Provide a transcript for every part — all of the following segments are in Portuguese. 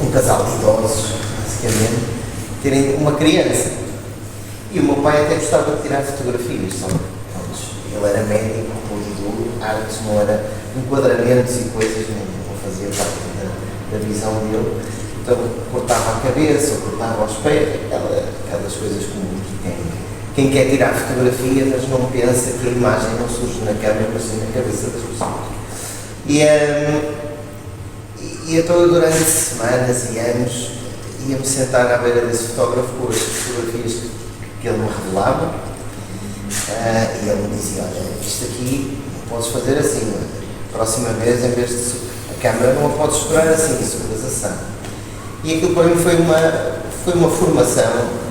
um casal de idosos, basicamente, terem uma criança. E o meu pai até gostava de tirar fotografias, só que ele era médico, puro e duro, artes, não era enquadramentos e coisas, não fazia parte da visão dele. Então cortava a cabeça, ou cortava os pés, aquelas coisas comuns que quem quer tirar fotografia, mas não pensa que a imagem não surge na câmera, mas sim na cabeça das pessoas. E então durante semanas e anos ia-me sentar à beira desse fotógrafo com as fotografias que ele me revelava, e ele me dizia: olha, isto aqui podes fazer assim, próxima vez, em vez de a câmera não a podes segurar assim, seguras assado. E aquilo para mim foi uma formação.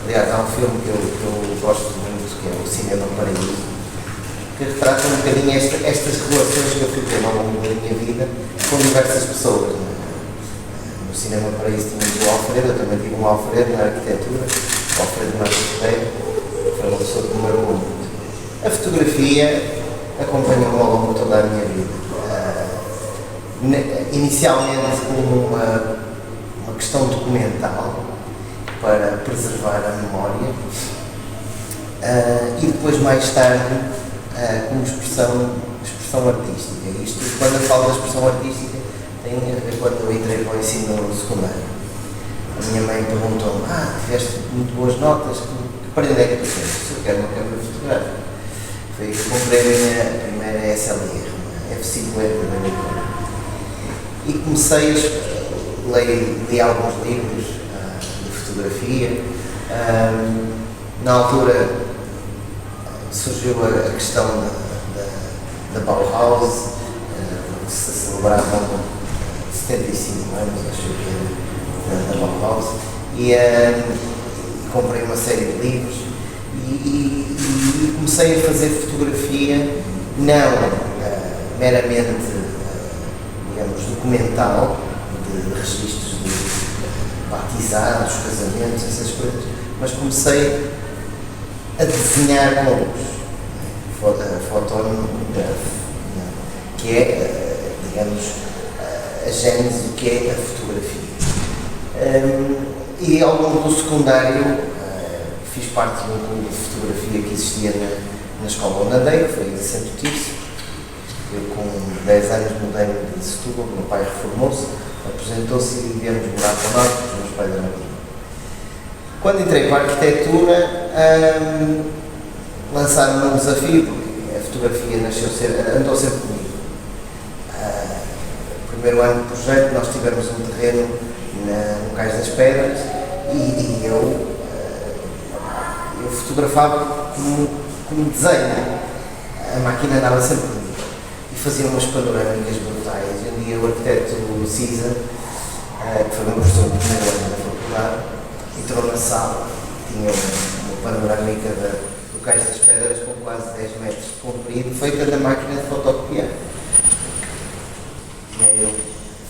Aliás, há um filme que eu gosto muito, que é o Cinema Paraíso, que retrata um bocadinho estas relações que eu fui tendo ao longo da minha vida com diversas pessoas. No Cinema Paraíso tínhamos o Alfredo, eu também tive um Alfredo na arquitetura, o Alfredo Marques Ferreira, foi uma pessoa que me marcou muito. A fotografia acompanhou-me ao longo de toda a minha vida. Inicialmente como uma questão documental, para preservar a memória, e depois mais tarde como expressão artística. Isto, quando eu falo da expressão artística, tem a ver quando eu entrei para o ensino secundário. A minha mãe perguntou-me: tiveste muito boas notas, que prenda é que tu tens? Eu quero uma câmera fotográfica. Foi que comprei a minha primeira SLR, uma F50 da Nikon. E comecei li alguns livros de fotografia. Na altura surgiu a questão da Bauhaus, se celebravam 75 anos, acho que era, da Bauhaus, e comprei uma série de livros e comecei a fazer fotografia não meramente, digamos, documental, de registros de batizados, casamentos, essas coisas, mas comecei a desenhar com fotógrafo, que é, digamos, a gênese do que é a fotografia. E ao longo do secundário fiz parte de um clube de fotografia que existia na escola onde andei, foi em Santo Tirso. Eu com 10 anos mudei-me de Setúbal, meu pai reformou-se, aposentou-se e viemos morar para o norte, porque os meus pais eram aqui. Quando entrei para a arquitetura, lançaram-me um desafio, porque a fotografia andou sempre comigo. No primeiro ano do projeto, nós tivemos um terreno no Cais das Pedras e eu fotografava como desenho. A máquina andava sempre comigo e fazia umas panorâmicas brutais. E um dia o arquiteto Cisa, que foi meu professor do primeiro ano da faculdade, entrou na sala, tinha uma panorâmica do Cais das Pedras com quase 10 metros de comprido, feita da máquina de fotocopiar. E aí a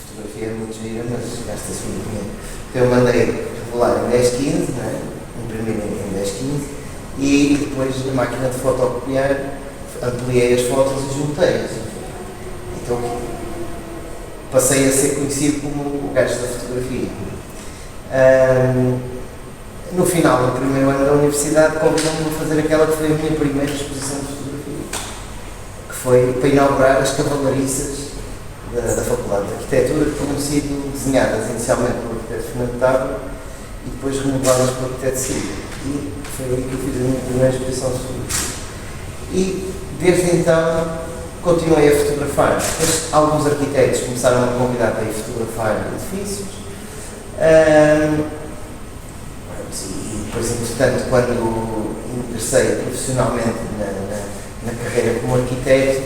fotografia é muito gira, mas gasta-se muito dinheiro. Então eu mandei revelar em 10-15, não é? Imprimir em 10-15, e depois na máquina de fotocopiar ampliei as fotos e juntei-as. Então passei a ser conhecido como o gajo da fotografia. No final do primeiro ano da universidade, convidou-me a fazer aquela que foi a minha primeira exposição de fotografia, que foi para inaugurar as cavalariças da Faculdade de Arquitetura, que tinham sido desenhadas inicialmente pelo arquiteto Fernando Távora e depois renovadas pelo arquiteto Silva. E foi aí que eu fiz a minha primeira exposição de fotografia. E desde então continuei a fotografar. Depois, alguns arquitetos começaram a convidar para ir fotografar edifícios. E depois, entretanto, quando ingressei profissionalmente na carreira como arquiteto,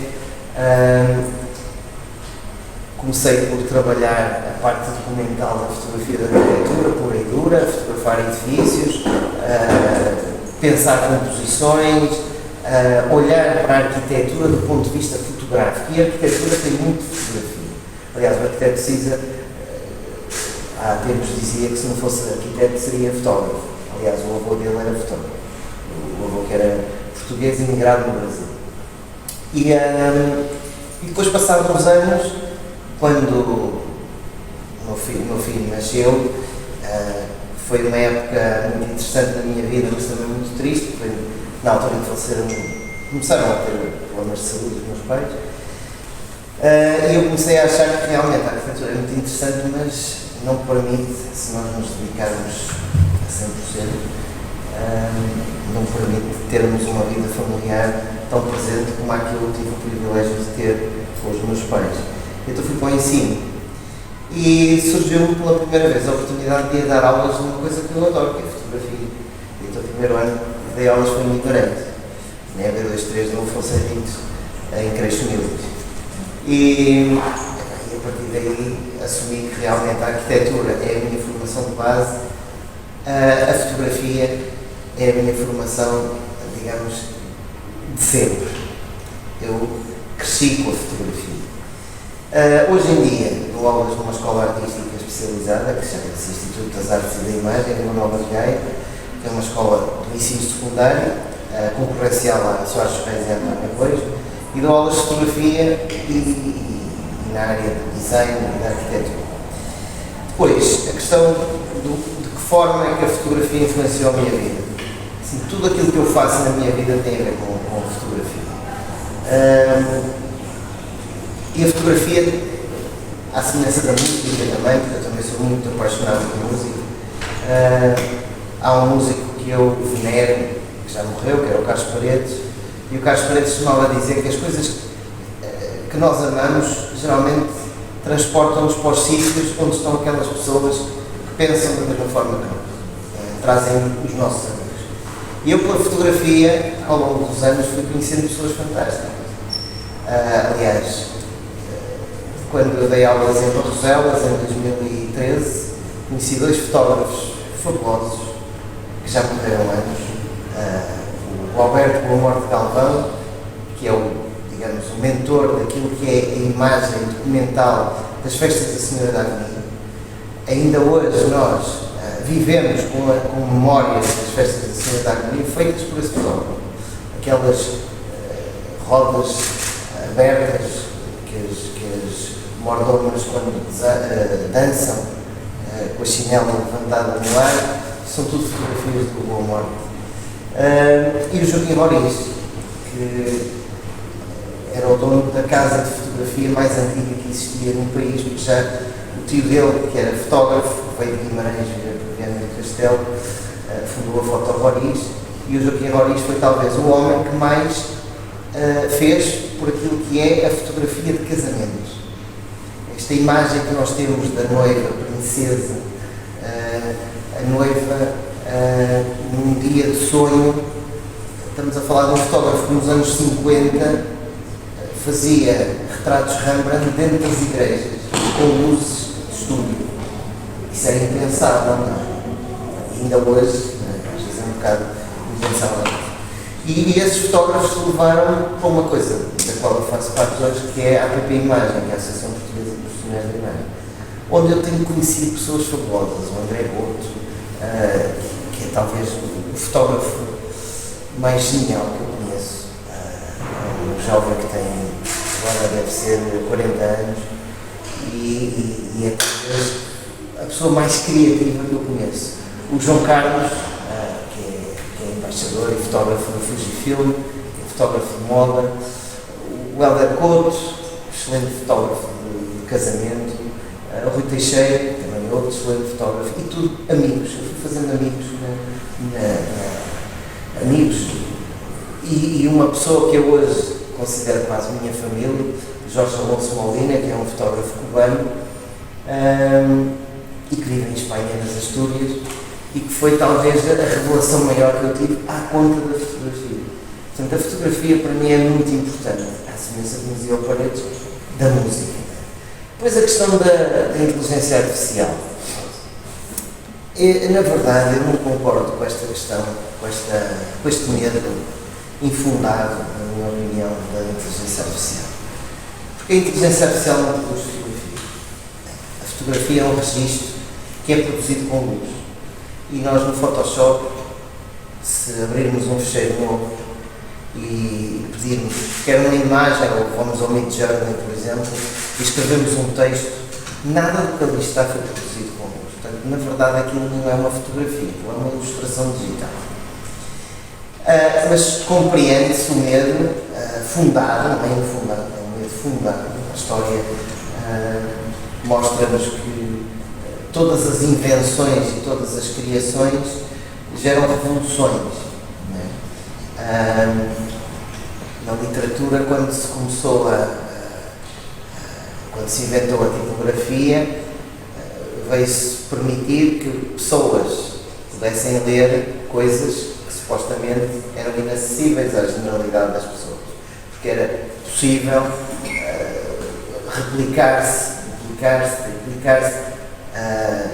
comecei por trabalhar a parte documental da fotografia da arquitetura, pura e dura, fotografar edifícios, pensar composições, olhar para a arquitetura do ponto de vista fotográfico. E a arquitetura tem muito fotografia. Aliás, o arquiteto Cisa há tempos dizia que se não fosse arquiteto seria fotógrafo. Aliás, o avô dele era fotógrafo. O avô que era português imigrado no Brasil. E depois, passados uns anos, quando o meu meu filho nasceu. Foi uma época muito interessante na minha vida, mas também muito triste, foi na altura em que começaram a ter problemas de saúde os meus pais. E eu comecei a achar que realmente a arquitetura é muito interessante, mas não permite, se nós nos dedicarmos a 100%, não permite termos uma vida familiar tão presente como a que eu tive o privilégio de ter com os meus pais. Então fui para o ensino e surgiu-me pela primeira vez a oportunidade de ir dar aulas de uma coisa que eu adoro, que é a fotografia. Então o primeiro ano que dei aulas foi em Ignorante, na EB23 do Afonso Henriques, em Creixo Humildes. E a partir daí assumi que realmente a arquitetura é a minha formação de base, a fotografia é a minha formação, digamos, de sempre. Eu cresci com a fotografia. Hoje em dia dou aulas numa escola artística especializada que chama-se Instituto das Artes e da Imagem, em Nova Gaia, que é uma escola de ensino secundário, concorrencial à Soares Reis e à António Reis, e dou aulas de fotografia e na área de design e da arquitetura. Depois, a questão de que forma é que a fotografia influenciou a minha vida. Assim, tudo aquilo que eu faço na minha vida tem a ver com a fotografia. E a fotografia, à semelhança da música também, porque eu também sou muito apaixonado por música. Há um músico que eu venero, que já morreu, que era o Carlos Paredes, e o Carlos Paredes costumava dizer que as coisas que nós amamos geralmente transportam-nos para os sítios onde estão aquelas pessoas que pensam da mesma forma que nós, trazem os nossos amigos. E eu, pela fotografia, ao longo dos anos, fui conhecendo pessoas fantásticas. Aliás, quando eu dei aulas em Barroselas, em 2013, conheci 2 fotógrafos fabulosos que já morreram anos. O Alberto Boa-Morte Galvão, que é digamos, o mentor daquilo que é a imagem documental das festas da Senhora da Avenida. Ainda hoje nós vivemos com memórias das festas da Senhora da Avenida feitas por esse fotógrafo. Aquelas rodas abertas que as mordomas, quando dançam com a chinela levantada no ar, são tudo fotografias do Boa Morte. E o Joaquim Roriz, que era o dono da casa de fotografia mais antiga que existia no país, porque já o tio dele, que era fotógrafo, veio de Guimarães, veio para Viana do Castelo, fundou a Foto Roriz, e o Joaquim Roriz foi talvez o homem que mais fez por aquilo que é a fotografia de casamentos. Esta imagem que nós temos da noiva, princesa, a noiva num dia de sonho, estamos a falar de um fotógrafo que nos anos 50 fazia retratos Rembrandt dentro das igrejas, com luzes de estúdio. Isso era impensável, não é? Ainda hoje, às vezes é um bocado impensável. E esses fotógrafos levaram para uma coisa da qual eu faço parte hoje, que é a APP Imagem, que é a Associação Portuguesa de Profissionais da Imagem, onde eu tenho conhecido pessoas fabulosas, o André Boto, que é talvez o fotógrafo mais genial que eu conheço, um jovem que tem, agora deve ser 40 anos, e é talvez a pessoa mais criativa que eu conheço. O João Carlos, que é embaixador e fotógrafo do Fujifilm, que é fotógrafo de moda, o Helder Couto, excelente fotógrafo de casamento, o Rui Teixeira, também outro excelente fotógrafo, e tudo amigos. Eu fui fazendo amigos, amigos, e uma pessoa que eu hoje considero quase minha família, Jorge Alonso Molina, que é um fotógrafo cubano, e que vive em Espanha, nas Astúrias, e que foi talvez a revelação maior que eu tive à conta da fotografia. Portanto, a fotografia para mim é muito importante, à semelhança de Museu Paredes, da música. Depois a questão da inteligência artificial. Na verdade, eu não concordo com esta questão, com este medo infundado, na minha opinião, da inteligência artificial. Porque a inteligência artificial não produz fotografia. A fotografia é um registro que é produzido com luz. E nós no Photoshop, se abrirmos um fecheiro novo e pedirmos, quer uma imagem, ou vamos ao Midjourney, por exemplo, e escrevemos um texto Nada do que ali está foi produzido com luz. Portanto, na verdade, aquilo não é uma fotografia, aquilo é uma ilustração digital. Mas compreende-se o medo fundado, não é infundado, é um medo fundado. A história mostra-nos que todas as invenções e todas as criações geram revoluções. Não é? Na literatura, quando se começou quando se inventou a tipografia, veio-se permitir que pessoas pudessem ler coisas que supostamente eram inacessíveis à generalidade das pessoas, porque era possível replicar-se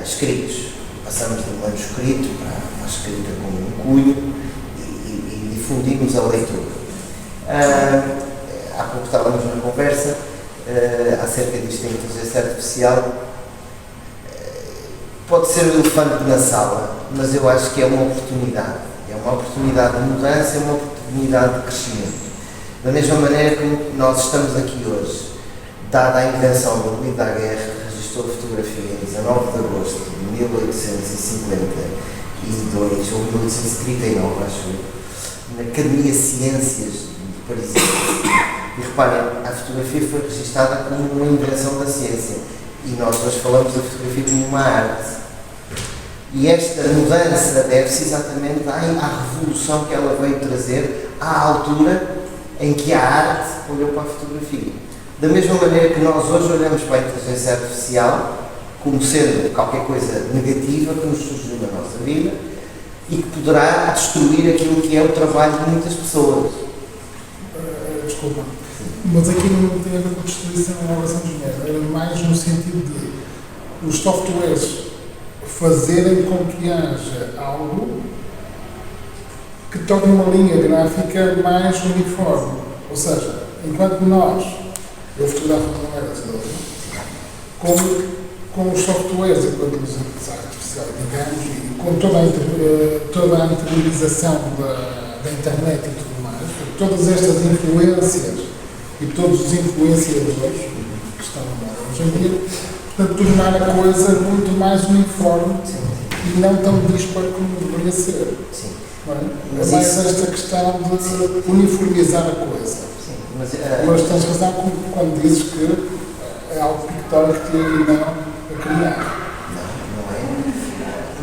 escritos. Passamos de um manuscrito para a escrita como um cunho e difundimos a leitura. Há pouco estávamos numa conversa acerca disto da inteligência artificial. Pode ser um elefante na sala, mas eu acho que é uma oportunidade. É uma oportunidade de mudança, é uma oportunidade de crescimento. Da mesma maneira que nós estamos aqui hoje, dada a invenção do Louis Daguerre, que registrou fotografia em 19 de agosto de 1852 ou 1839, acho eu, na Academia de Ciências de Paris. E reparem, a fotografia foi registada como uma invenção da ciência e nós hoje falamos da fotografia como uma arte. E esta mudança deve-se exatamente à revolução que ela veio trazer à altura em que a arte olhou para a fotografia. Da mesma maneira que nós hoje olhamos para a inteligência artificial como sendo qualquer coisa negativa que nos surgiu na nossa vida e que poderá destruir aquilo que é o trabalho de muitas pessoas. Desculpa, mas aqui não tem a ver com destruição ou inovação de género, era mais no sentido de os softwares fazerem com que haja algo que torne uma linha gráfica mais uniforme. Ou seja, enquanto eu fotografo de uma maneira com os softwares, enquanto a inteligência artificial, digamos, e com toda a interiorização da internet e tudo mais, todas estas influências e todos os influenciadores que estão na moda hoje em dia, portanto, tornar a coisa muito mais uniforme e não tão dispar como deveria ser. Sim. Não é? É mais esta questão de uniformizar a coisa. Sim. Mas tens razão quando dizes que é algo pictórico e não a criar. Não é.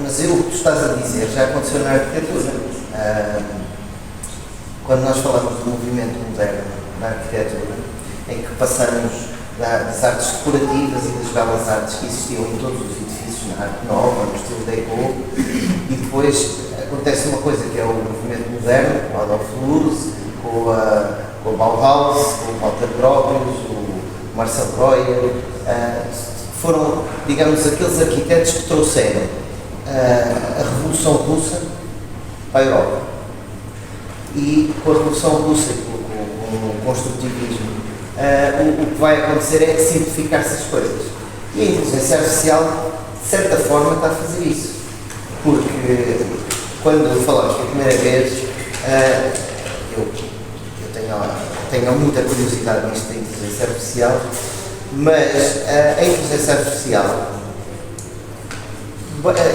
Mas o que tu estás a dizer já aconteceu na arquitetura. Quando nós falamos do movimento moderno na arquitetura, em que passamos das artes decorativas e das belas artes que existiam em todos os edifícios, na arte nova, no estilo Deco, e depois acontece uma coisa que é o movimento moderno, com o Adolf Loos, com a Bauhaus, com o Walter Gropius, o Marcel Breuer, foram, digamos, aqueles arquitetos que trouxeram a Revolução Russa para a Europa. E com a Revolução Russa e com o construtivismo, o que vai acontecer é simplificar-se as coisas. E a inteligência artificial, de certa forma, está a fazer isso. Porque quando falamos pela primeira vez, eu tenho muita curiosidade nisto da inteligência artificial, mas a inteligência artificial,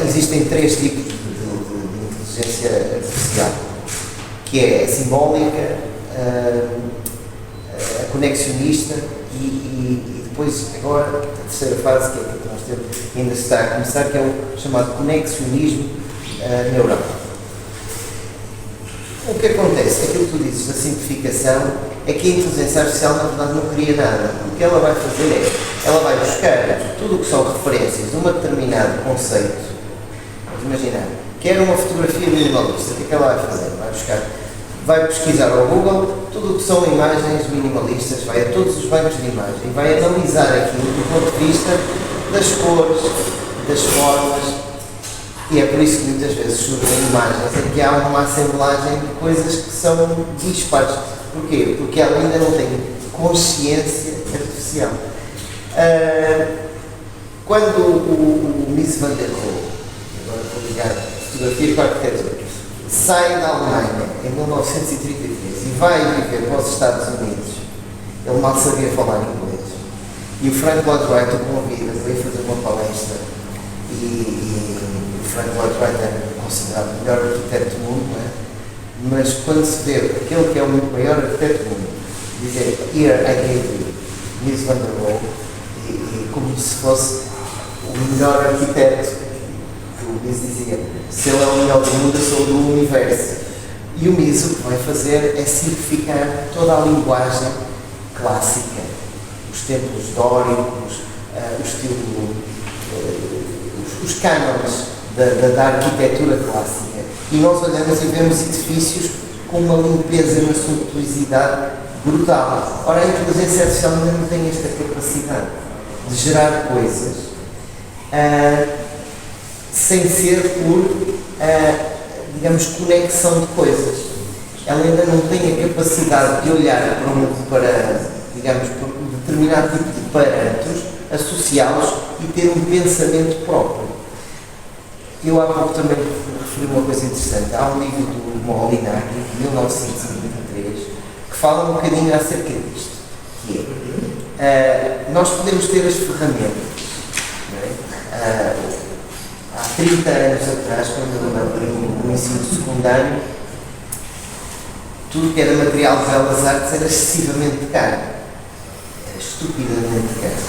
existem três tipos de inteligência artificial, que é a simbólica, a conexionista e depois agora a terceira fase, que é aquilo que nós temos, ainda está a começar, que é o chamado conexionismo neural. O que acontece, aquilo que tu dizes da simplificação, é que a inteligência artificial na verdade não cria nada. O que ela vai fazer é, ela vai buscar tudo o que são referências de um determinado conceito. Vamos imaginar, quer uma fotografia minimalista, o que é que ela vai fazer? Vai pesquisar ao Google tudo o que são imagens minimalistas, vai a todos os bancos de imagem e vai analisar aquilo do ponto de vista das cores, das formas, e é por isso que muitas vezes surgem imagens em que há uma assemblagem de coisas que são dispares. Porquê? Porque ela ainda não tem consciência artificial. Quando o Mies van der Rohe, agora vou ligar fotografia com a arquitetura, sai da Alemanha em 1933 e vai viver para os Estados Unidos, ele mal sabia falar inglês. E E o Frank Lloyd Wright o convida para ir fazer uma palestra e o Frank Lloyd Wright é considerado o melhor arquiteto do mundo, não é? Mas quando se vê aquele que é o maior arquiteto do mundo dizer "Here I gave you Mies van der Rohe", e como se fosse o melhor arquiteto, que o Mies dizia, se ele é o melhor do mundo, eu sou do universo. E o Mies o que vai fazer é simplificar toda a linguagem clássica, os templos dóricos, o estilo, os cânones da arquitetura clássica. E nós olhamos e vemos edifícios com uma limpeza e uma suntuosidade brutal. Ora, a inteligência artificial ainda não tem esta capacidade de gerar coisas sem ser por, digamos, conexão de coisas. Ela ainda não tem a capacidade de olhar para digamos, por um determinado tipo de parâmetros, associá-los e ter um pensamento próprio. Eu há pouco também referi uma coisa interessante. Há um livro do Molinari, de 1923, que fala um bocadinho acerca disto, que é, nós podemos ter as ferramentas, não é? Há 30 anos atrás, quando eu andava no ensino secundário, tudo que era material de belas artes era excessivamente caro, era estupidamente caro.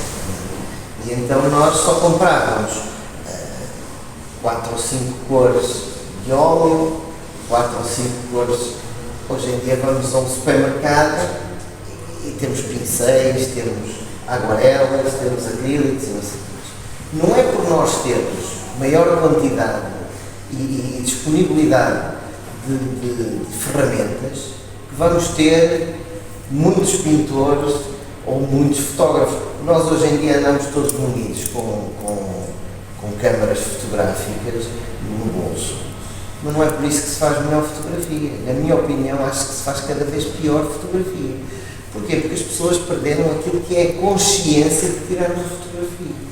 E então nós só comprávamos 4 ou 5 cores de óleo, 4 ou 5 cores. Hoje em dia vamos a um supermercado e temos pincéis, temos aguarelas, temos acrílicos e não sei o que. Não é por nós termos maior quantidade e disponibilidade de ferramentas que vamos ter muitos pintores ou muitos fotógrafos. Nós hoje em dia andamos todos munidos com câmaras fotográficas no bolso. Mas não é por isso que se faz melhor fotografia. Na minha opinião, acho que se faz cada vez pior fotografia. Porquê? Porque as pessoas perderam aquilo que é a consciência de tirar uma fotografia.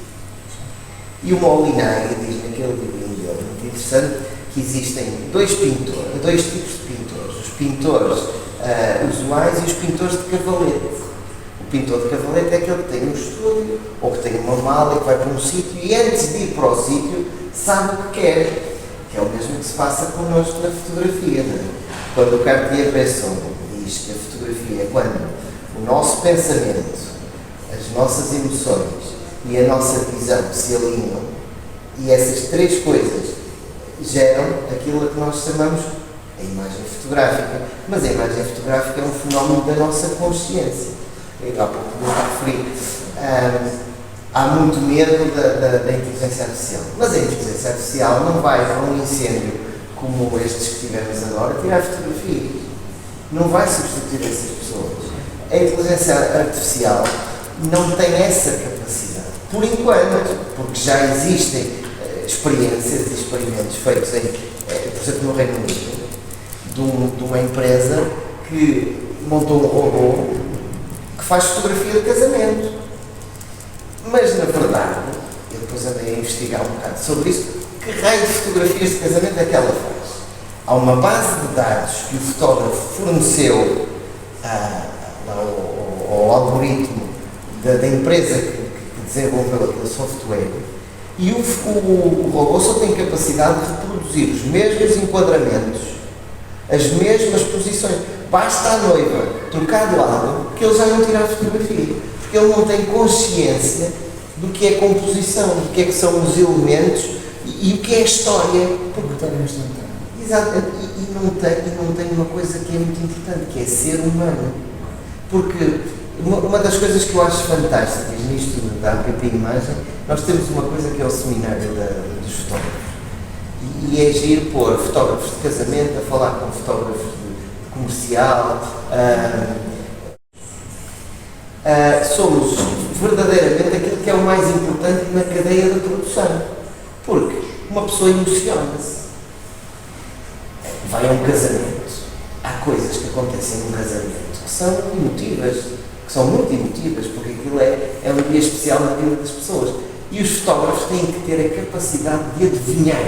E o Molinari diz naquele livro dele, muito interessante, que existem dois tipos de pintores. Os pintores usuais e os pintores de cavalete. O pintor de cavalete é aquele que tem um estúdio ou que tem uma mala e que vai para um sítio e antes de ir para o sítio sabe o que quer, que é o mesmo que se passa connosco na fotografia. Não é? Quando o Cartier-Bresson diz que a fotografia é quando o nosso pensamento, as nossas emoções e a nossa visão se alinham e essas três coisas geram aquilo a que nós chamamos a imagem fotográfica. Mas a imagem fotográfica é um fenómeno da nossa consciência. Há pouco eu referi, há muito medo da inteligência artificial, mas a inteligência artificial não vai para um incêndio como estes que tivemos agora tirar fotografias, não vai substituir essas pessoas. A inteligência artificial não tem essa capacidade, por enquanto, porque já existem experiências e experimentos feitos por exemplo, no Reino Unido, de uma empresa que montou um robô que faz fotografia de casamento. Mas, na verdade, eu depois andei a investigar um bocado sobre isso, que raio de fotografias de casamento é que ela faz? Há uma base de dados que o fotógrafo forneceu ao algoritmo da empresa que desenvolveu aquele software e o robô só tem capacidade de reproduzir os mesmos enquadramentos, as mesmas posições. Basta a noiva trocar de lado que ele já não tira a fotografia, porque ele não tem consciência do que é composição, do que é que são os elementos e o que é a história. Porque está no instantâneo. Exato, e não tem uma coisa que é muito importante, que é ser humano. Porque uma das coisas que eu acho fantásticas nisto da APP Imagem, nós temos uma coisa que é o seminário dos fotógrafos. E é giro pôr fotógrafos de casamento a falar com fotógrafos comercial. Somos verdadeiramente aquilo que é o mais importante na cadeia da produção. Porque uma pessoa emociona-se. Vai a um casamento. Há coisas que acontecem num casamento que são emotivas, que são muito emotivas, porque aquilo é um dia especial na vida das pessoas. E os fotógrafos têm que ter a capacidade de adivinhar,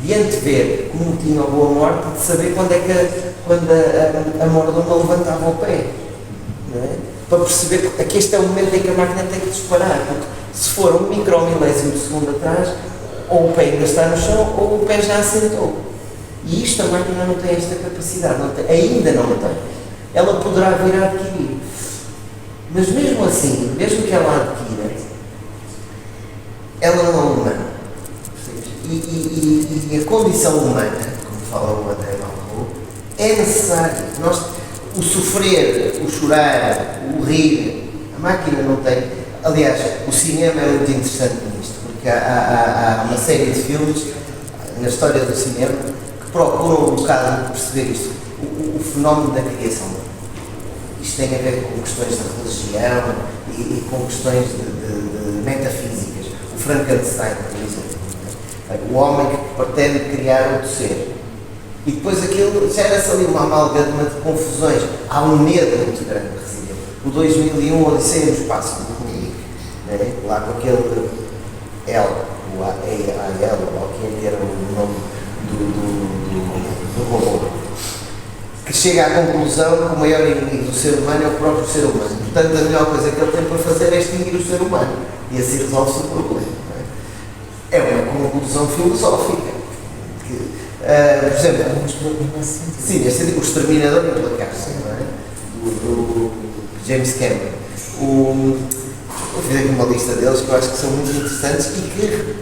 de antever, como tinha a Boa Morte, de saber quando a mordoma levantava o pé. Não é? para perceber que este é o momento em que a máquina tem que disparar, porque se for um micromilésimo de segundo atrás, ou o pé ainda está no chão, ou o pé já assentou. E isto a máquina não tem esta capacidade, ainda não tem. Ela poderá vir a adquirir. Mas mesmo assim, mesmo que ela adquira, ela não é humana. E a condição humana, como fala o André Malraux, é necessária. O sofrer, o chorar, o rir, a máquina não tem. Aliás, o cinema é muito interessante nisto, porque há uma série de filmes na história do cinema que procuram um bocado perceber isto, o fenómeno da criação. Isto tem a ver com questões de religião e com questões de metafísicas. O Frankenstein, por exemplo. O homem que pretende criar outro ser. E depois aquilo gera-se ali uma amálgama de confusões. Há um medo muito grande de residir. O 2001, Odisseia no Espaço, do Kubrick, né? Lá com aquele L, o AL, ou que era o nome do robô, que chega à conclusão que o maior inimigo do ser humano é o próprio ser humano. Portanto, a melhor coisa que ele tem para fazer é extinguir o ser humano. E assim resolve-se o problema. É uma conclusão filosófica. Por exemplo, sim, o Exterminador Implacável, não é? Do James Cameron. Eu fiz aqui uma lista deles que eu acho que são muito interessantes e que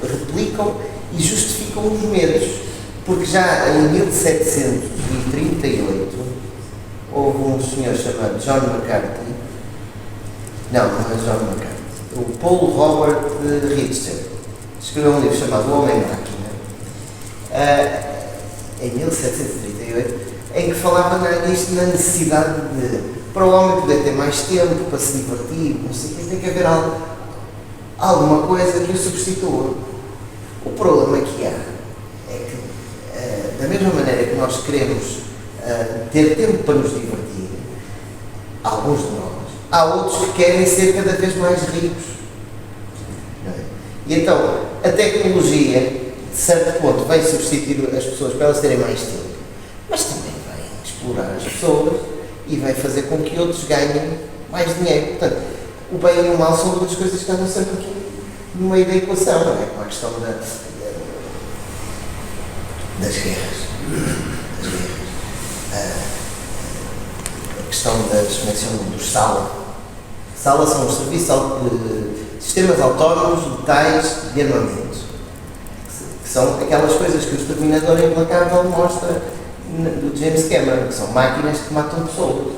replicam e justificam os medos. Porque já em 1738 houve um senhor chamado John McCarthy. Não é John McCarthy. O Paul Robert Richter escreveu um livro chamado O Homem-Máquina, em 1738, em que falava nisto, na necessidade de, para o homem poder ter mais tempo, para se divertir, não sei o quê, tem que haver alguma coisa que o substitua. O problema que há é que, da mesma maneira que nós queremos ter tempo para nos divertir, alguns de nós, há outros que querem ser cada vez mais ricos. E então, a tecnologia, de certo ponto, vai substituir as pessoas para elas terem mais tempo, mas também vai explorar as pessoas e vai fazer com que outros ganhem mais dinheiro. Portanto, o bem e o mal são duas coisas que andam sempre aqui no meio da equação, não é? Com a questão das guerras. A questão das, como é que se chama, dos SALA. SALA são os sistemas autónomos letais de armamento, que são aquelas coisas que o Exterminador Implacável mostra do James Cameron, que são máquinas que matam pessoas.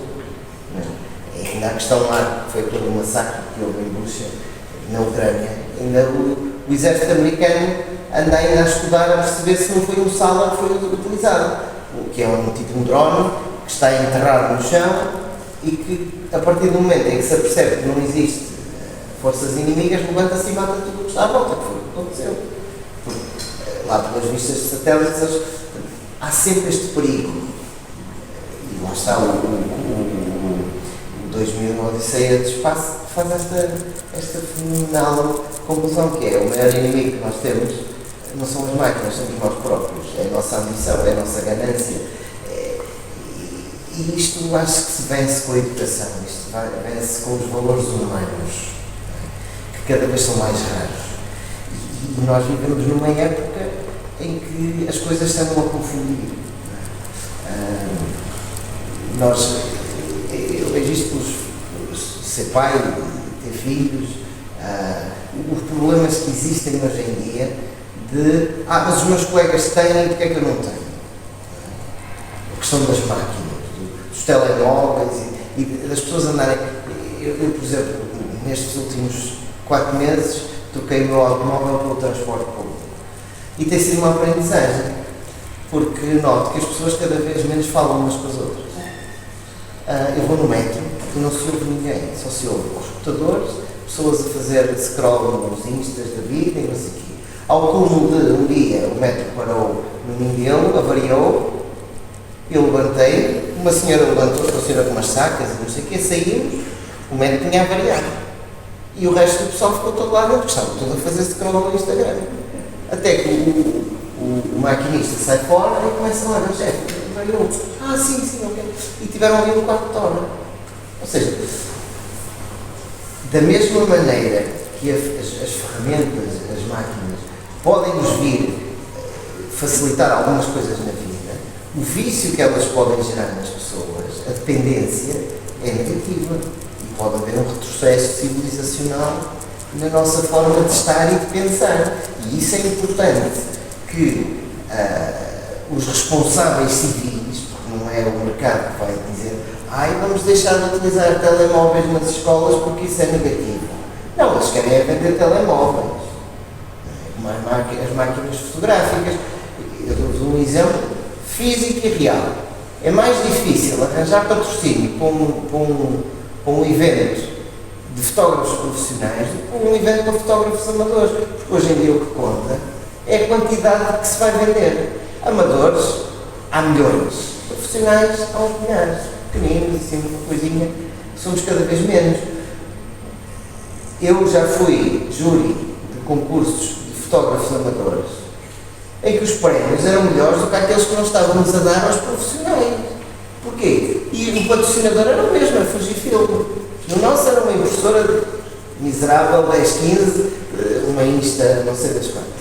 E ainda a questão lá, que foi todo o massacre que houve em Bucha, na Ucrânia, ainda o exército americano anda ainda a estudar, a perceber se não foi um SALA que foi utilizado, que é um tipo de drone que está enterrado no chão e que, a partir do momento em que se apercebe que não existe forças inimigas, levanta-se e mata tudo o que está à volta, que foi o que aconteceu. Porque, lá pelas vistas de satélites, há sempre este perigo. E lá está o 2000 Odisseia do Espaço, que faz esta fenomenal conclusão, que é o maior inimigo que nós temos não são as máquinas, somos nós próprios. É a nossa ambição, é a nossa ganância. E isto acho que se vence com a educação, isto vence com os valores humanos, que cada vez são mais raros. E nós vivemos numa época em que as coisas estão a confundir. Eu vejo isto por ser pai, ter filhos, os problemas que existem hoje em dia de, mas os meus colegas têm, porque é que eu não tenho? A questão das máquinas, dos telemóveis e das pessoas andarem. Eu, por exemplo, nestes últimos 4 meses, troquei o meu automóvel pelo transporte público. E tem sido uma aprendizagem, porque noto que as pessoas cada vez menos falam umas com as outras. Eu vou no metro e não se ouve ninguém, só se ouve os escutadores, pessoas a fazer scroll nos instas da vida e não sei o quê. Ao cúmulo de um dia o metro parou no Mindelo, avariou, eu levantei, uma senhora levantou-se, uma senhora com umas sacas e não sei o quê, saímos, o metro tinha avariado. E o resto do pessoal ficou todo lá dentro, estavam todos a fazer scroll no Instagram. Até que o maquinista sai fora e começa a olhar, chefe, variou. Sim, ok. E tiveram ali no quarto de hora. Ou seja, da mesma maneira que as ferramentas, as máquinas, podem nos vir facilitar algumas coisas na vida, o vício que elas podem gerar nas pessoas, a dependência, é negativa. E pode haver um retrocesso civilizacional na nossa forma de estar e de pensar. E isso é importante que os responsáveis civis, porque não é o mercado que vai dizer vamos deixar de utilizar telemóveis nas escolas porque isso é negativo. Não, eles querem é vender telemóveis. As máquinas fotográficas. Eu dou-vos um exemplo físico e real. É mais difícil arranjar patrocínio para um evento de fotógrafos profissionais do que para um evento para fotógrafos amadores. Porque hoje em dia o que conta é a quantidade que se vai vender. Amadores, há milhões. Profissionais, há uns milhares. Pequeninos, assim, uma coisinha. Somos cada vez menos. Eu já fui júri de concursos de fotógrafos amadores, em que os prémios eram melhores do que aqueles que nós estávamos a dar aos profissionais. Porquê? E o patrocinador era o mesmo, a Fujifilm. No nosso era uma impressora miserável, 1015, uma Insta, não sei das quantas.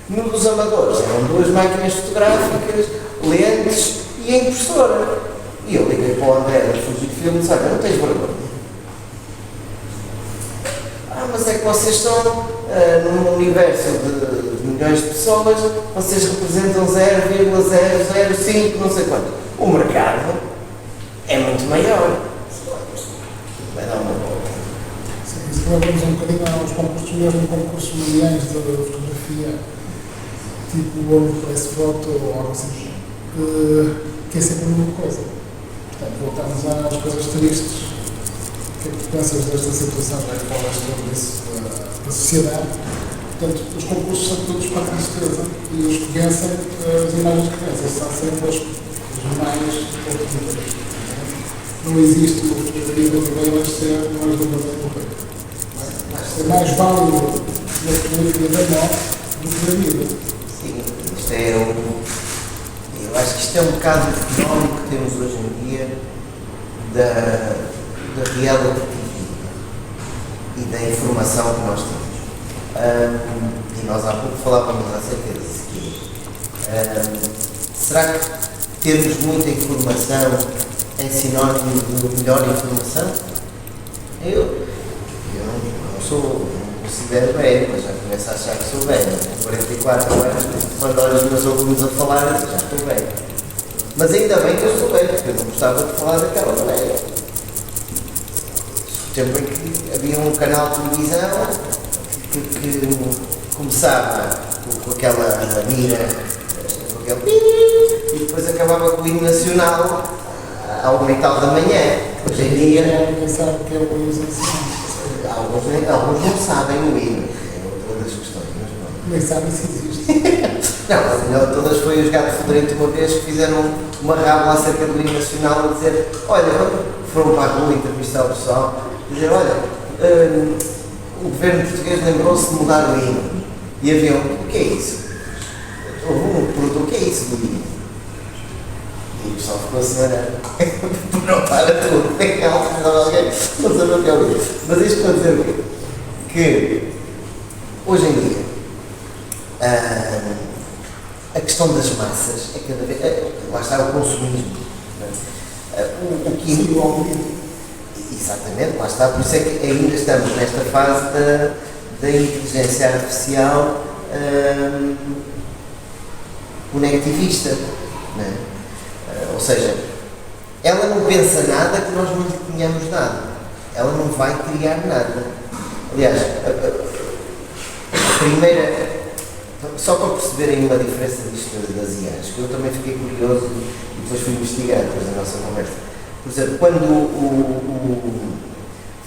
No dos amadores eram 2 máquinas fotográficas, lentes e a impressora. E eu liguei para o André da Fujifilm e disse: olha, não tens vergonha? Mas é que vocês estão num universo de milhões de pessoas, vocês representam 0,005, não sei quanto. O mercado é muito maior. Vai dar uma volta. Sim, isso leva-nos um bocadinho aos concursos, mesmo concursos mundiais de fotografia, tipo o World Press Photo ou algo assim, que é sempre a mesma coisa. Portanto, voltamos às coisas tristes. O que é que tu pensas desta situação? Já que falas sobre isso da sociedade. Portanto, os concursos são todos para a tristeza e os que vencem, as imagens que vencem, são sempre as mais positivas. Não existe uma fotografia da Ribeira ser mais do que é mais válido na fotografia da morte do que da vida. Sim, isto é eu acho que isto é um bocado o fenómeno que temos hoje em dia da reality TV e da informação que nós temos. E nós há pouco falávamos acerca disso. Será que termos muita informação é sinónimo de melhor informação? Eu não considero velho, mas já começo a achar que sou velho. Com 44 anos, quando olho os meus alunos a falar, já estou velho. Mas ainda bem que eu sou velho, porque eu não gostava de falar daquela maneira. Sempre que havia um canal de televisão que começava com aquela mira, com aquele e depois acabava com o hino nacional ao meio-tal da manhã. Hoje em dia. Ninguém sabe o que é o hino nacional. Alguns não sabem o hino, é outra das questões. Nem sabem se existe. Não, a melhor de todas foi os Gato Fedorento uma vez que fizeram uma rábula acerca do hino nacional a dizer: olha, foram para a rua entrevistar o pessoal. Dizer, olha, o governo português lembrou-se de mudar o hino. E havia o que é isso? Houve um que perguntou: o que é isso do hino? E o pessoal ficou assim, olha, não para tudo, tem calma, não sabe o que é o hino. Mas isto para dizer o quê? Que hoje em dia a questão das massas é cada vez. Lá está o consumismo. O que exatamente, lá está, por isso é que ainda estamos nesta fase da inteligência artificial conectivista, não é? Ou seja, ela não pensa nada que nós não lhe tenhamos dado, ela não vai criar nada. Aliás, a primeira, só para perceberem uma diferença disto das IAs, que eu também fiquei curioso e depois fui investigar depois da nossa conversa. Por exemplo, quando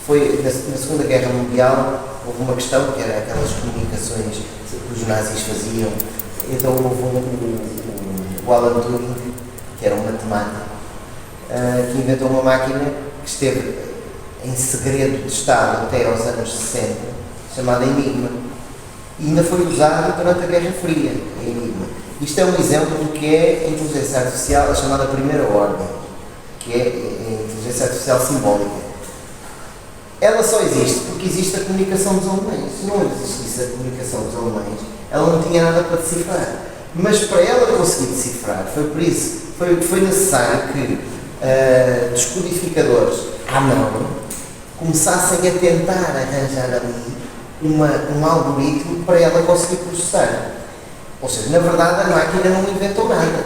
foi na Segunda Guerra Mundial, houve uma questão que era aquelas comunicações que os nazis faziam. Então houve o Alan Turing, que era um matemático, que inventou uma máquina que esteve em segredo de Estado até aos anos 60, chamada Enigma. E ainda foi usado durante a Guerra Fria, a Enigma. Isto é um exemplo do que é a inteligência artificial, a chamada primeira ordem, que é a inteligência artificial simbólica. ela só existe porque existe a comunicação dos alemães. Se não existisse a comunicação dos alemães, ela não tinha nada para decifrar. Mas para ela conseguir decifrar, foi por isso, foi necessário que descodificadores à mão começassem a tentar arranjar ali um algoritmo para ela conseguir processar. Ou seja, na verdade a máquina não inventou nada.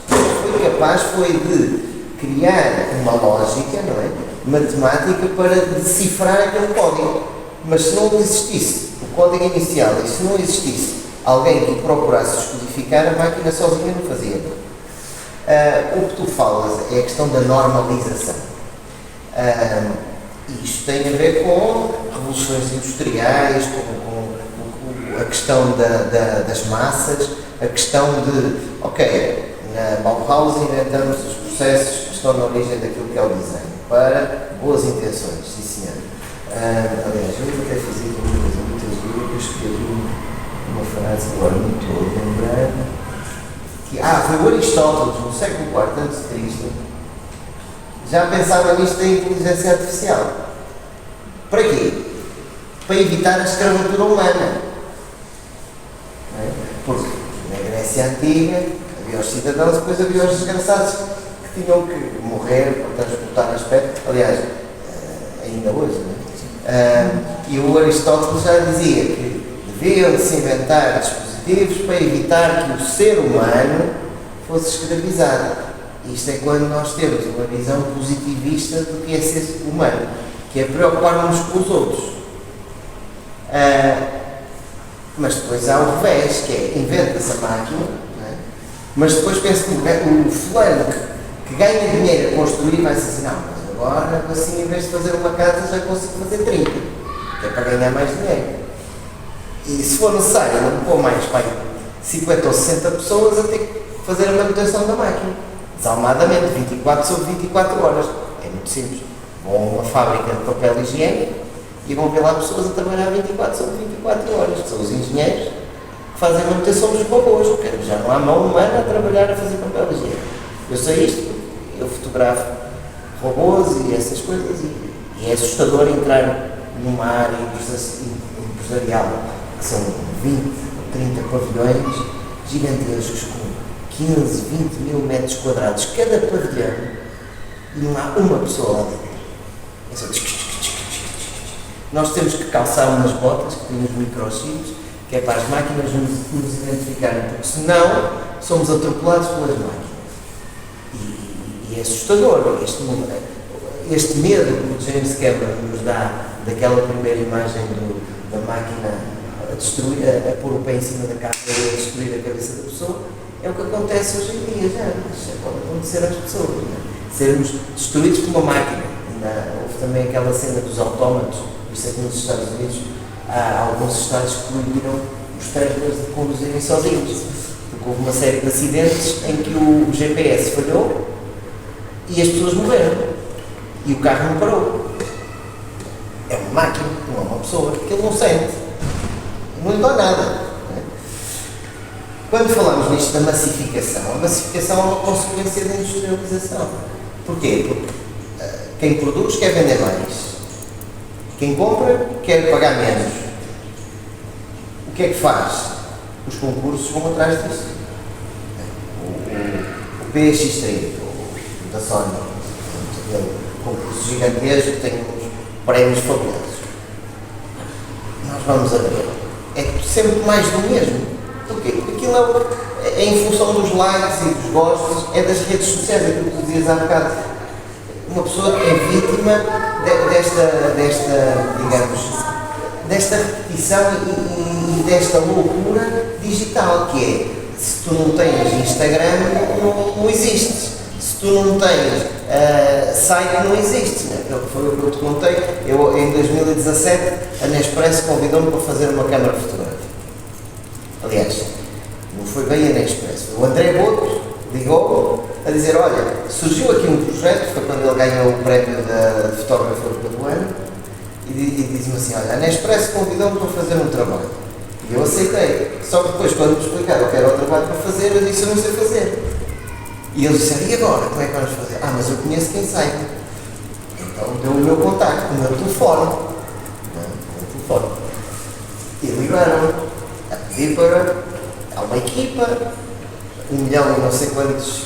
Foi capaz de criar uma lógica, não é? Matemática para decifrar aquele código. Mas se não existisse o código inicial e se não existisse alguém que procurasse descodificar, a máquina sozinha não fazia. O que tu falas é a questão da normalização. Isto tem a ver com revoluções industriais, com a questão das massas, a questão de, ok, na Bauhaus inventamos os processos que estão na origem daquilo que é o design, para boas intenções, sim senhor. Aliás, eu até fiz aqui uma coisa muito gira, que eu escrevi uma frase agora não estou a lembrar, que foi o Aristóteles, no século IV a.C., já pensava nisto da inteligência artificial. Para quê? Para evitar a escravatura humana. Não é? Porque na Grécia Antiga havia os cidadãos e depois havia os desgraçados que tinham que morrer para transportar as pedras. Aliás, ainda hoje, não é? E o Aristóteles já dizia que deviam-se inventar dispositivos para evitar que o ser humano fosse escravizado. Isto é quando nós temos uma visão positivista do que é ser humano, que é preocupar-nos com os outros. Mas depois há o revés, que é inventa-se a máquina, não é? Mas depois pensa que o fulano que ganha dinheiro a construir vai ser assim, não, mas agora assim em vez de fazer uma casa já consigo fazer 30, que é para ganhar mais dinheiro. E se for necessário, não pôr mais para 50 ou 60 pessoas a ter que fazer a manutenção da máquina. Desalmadamente, 24 sobre 24 horas. É muito simples. Vão a uma fábrica de papel higiênico e vão ver lá pessoas a trabalhar 24 sobre 24 horas, que são os engenheiros que fazem a manutenção dos robôs, porque já não há mão humana a trabalhar a fazer papel higiênico. Eu sei isto, eu fotografo robôs e essas coisas e é assustador entrar numa área empresarial que são 20, 30 pavilhões gigantescos com 15, 20 mil metros quadrados cada pavilhão e não há uma pessoa lá dentro. É só... Nós temos que calçar umas botas que têm os microchips, que é para as máquinas nos identificarem, porque senão somos atropelados pelas máquinas. E é assustador este medo que o James Cameron nos dá daquela primeira imagem da máquina a destruir, a pôr o pé em cima da casa e a destruir a cabeça da pessoa. É o que acontece hoje em dia já, isso pode acontecer às pessoas, não é? Sermos destruídos por uma máquina. Houve também aquela cena dos autómatos, isso aqui nos Estados Unidos, há alguns estados que proibiram os Teslas de conduzirem sozinhos, porque houve uma série de acidentes em que o GPS falhou e as pessoas morreram, e o carro não parou. É uma máquina, não é uma pessoa, que ele não sente, não lhe dá nada. Quando falamos nisto da massificação, a massificação é uma consequência da industrialização. Porquê? Porque quem produz quer vender mais. Quem compra quer pagar menos. O que é que faz? Os concursos vão atrás disso. O PX30, o da Sony, um concurso gigantesco que tem uns prémios fabulosos. Nós vamos a ver. É sempre mais do mesmo. Porquê? Porque aquilo é em função dos likes e dos gostos, é das redes sociais, é aquilo que tu dizias há bocado. Uma pessoa é vítima desta repetição e desta loucura digital, que é, se tu não tens Instagram, não existes. Se tu não tens site, não existes. Né? Foi o que eu te contei. Eu, em 2017, a Nespresso convidou-me para fazer uma câmara fotográfica. Aliás, não foi bem a Nespresso, foi o André Boto ligou a dizer, olha, surgiu aqui um projeto, foi quando ele ganhou o prémio de fotógrafo do ano, e diz-me assim, olha, a Nespresso convidou-me para fazer um trabalho. E eu aceitei. Só que depois, quando me explicaram que era o trabalho para fazer, eu disse, eu não sei fazer. E eles disseram, e agora? Como é que vamos fazer? Mas eu conheço quem sai. Então deu o meu contacto, o meu telefone. procuraram a pedir para há uma equipa, 1 milhão e não sei quantos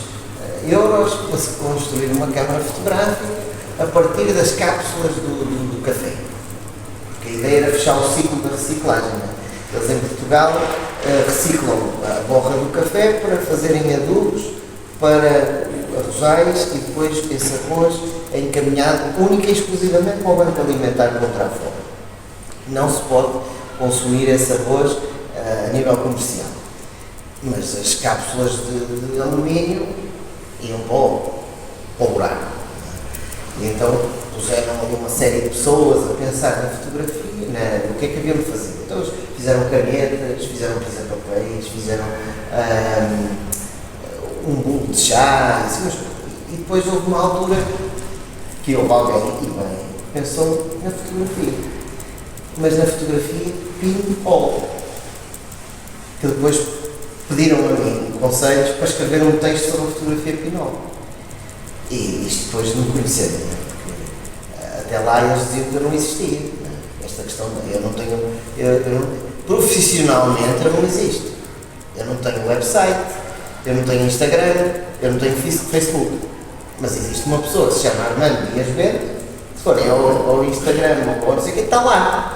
euros, para se construir uma câmara fotográfica a partir das cápsulas do café. Porque a ideia era fechar o ciclo da reciclagem. Não é? Eles em Portugal reciclam a borra do café para fazerem adubos para arrozais e depois esse arroz é encaminhado única e exclusivamente para o banco alimentar contra a fome. Não se pode consumir esse arroz a nível comercial. Mas as cápsulas de alumínio iam para o buraco. E então puseram ali uma série de pessoas a pensar na fotografia, no que é que haviam de fazer. Então eles fizeram canetas, fizeram papéis, fizeram um bolo de chá, assim, e depois houve uma altura que houve alguém, e bem, pensou na fotografia. Mas na fotografia pinball. Que depois pediram a mim conselhos para escrever um texto sobre a fotografia pinball. E isto depois de me conhecerem, né? Porque até lá eles diziam que eu não existia. Né? Esta questão, profissionalmente eu não existo. Eu não tenho website, eu não tenho Instagram, eu não tenho Facebook. Mas existe uma pessoa que se chama Armando Dias Bento, se forem ao Instagram ou não sei o que, está lá.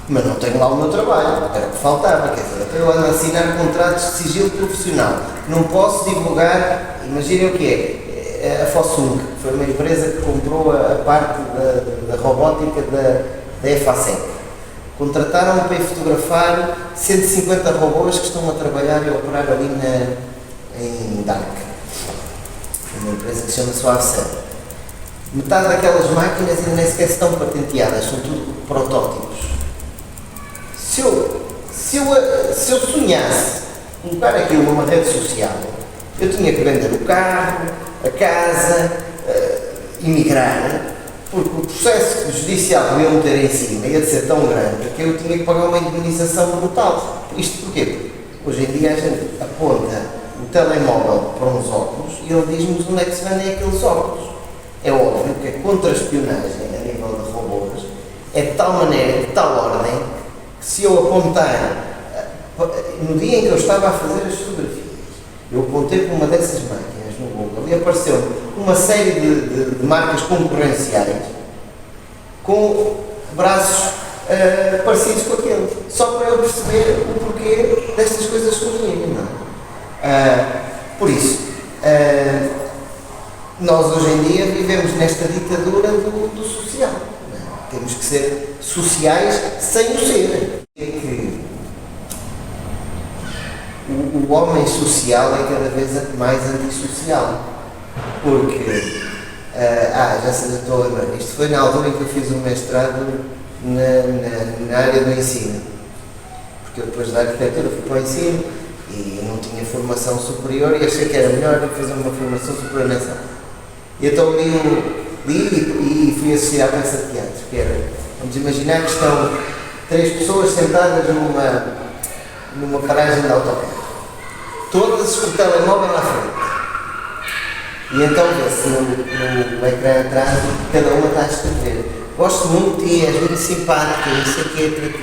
Mas não tenho lá o meu trabalho, era o que faltava, quer dizer, eu ando a assinar contratos de sigilo profissional. Não posso divulgar, imaginem o que é, a Fossung, que foi uma empresa que comprou a parte da robótica da EFASEC. Contrataram-me para ir fotografar 150 robôs que estão a trabalhar e a operar ali em Dark, uma empresa que se chama Suavecel. Metade daquelas máquinas ainda nem sequer estão patenteadas, são tudo protótipos. Se eu sonhasse colocar aquilo numa rede social, eu tinha que vender o carro, a casa, emigrar, porque o processo judicial que me iam ter em cima ia de ser tão grande que eu tinha que pagar uma indemnização brutal. Isto porquê? Hoje em dia a gente aponta o telemóvel para uns óculos e ele diz-nos onde é que se vendem aqueles óculos. É óbvio que a contra-espionagem a nível de robôs é de tal maneira, de tal ordem, que se eu apontar, no dia em que eu estava a fazer as fotografias, eu apontei para uma dessas máquinas no Google e apareceu uma série de marcas concorrenciais com braços parecidos com aquele, só para eu perceber o porquê destas coisas surgirem. Por isso, nós hoje em dia vivemos nesta ditadura do social. Temos que ser sociais sem o ser. É que o homem social é cada vez mais antissocial. Porque, já sei, estou a lembrar, isto foi na altura em que eu fiz o mestrado na área do ensino. Porque eu depois da arquitetura fui para o ensino e não tinha formação superior e achei que era melhor fazer uma formação superior nessa área. E então li e fui assistir à peça de teatro, que era, vamos imaginar que estão 3 pessoas sentadas numa paragem de autocarro, todas com o telemóvel à frente. E então vê-se no ecrã atrás, cada uma está a escrever: gosto muito de ti, és muito simpática, não sei o quê.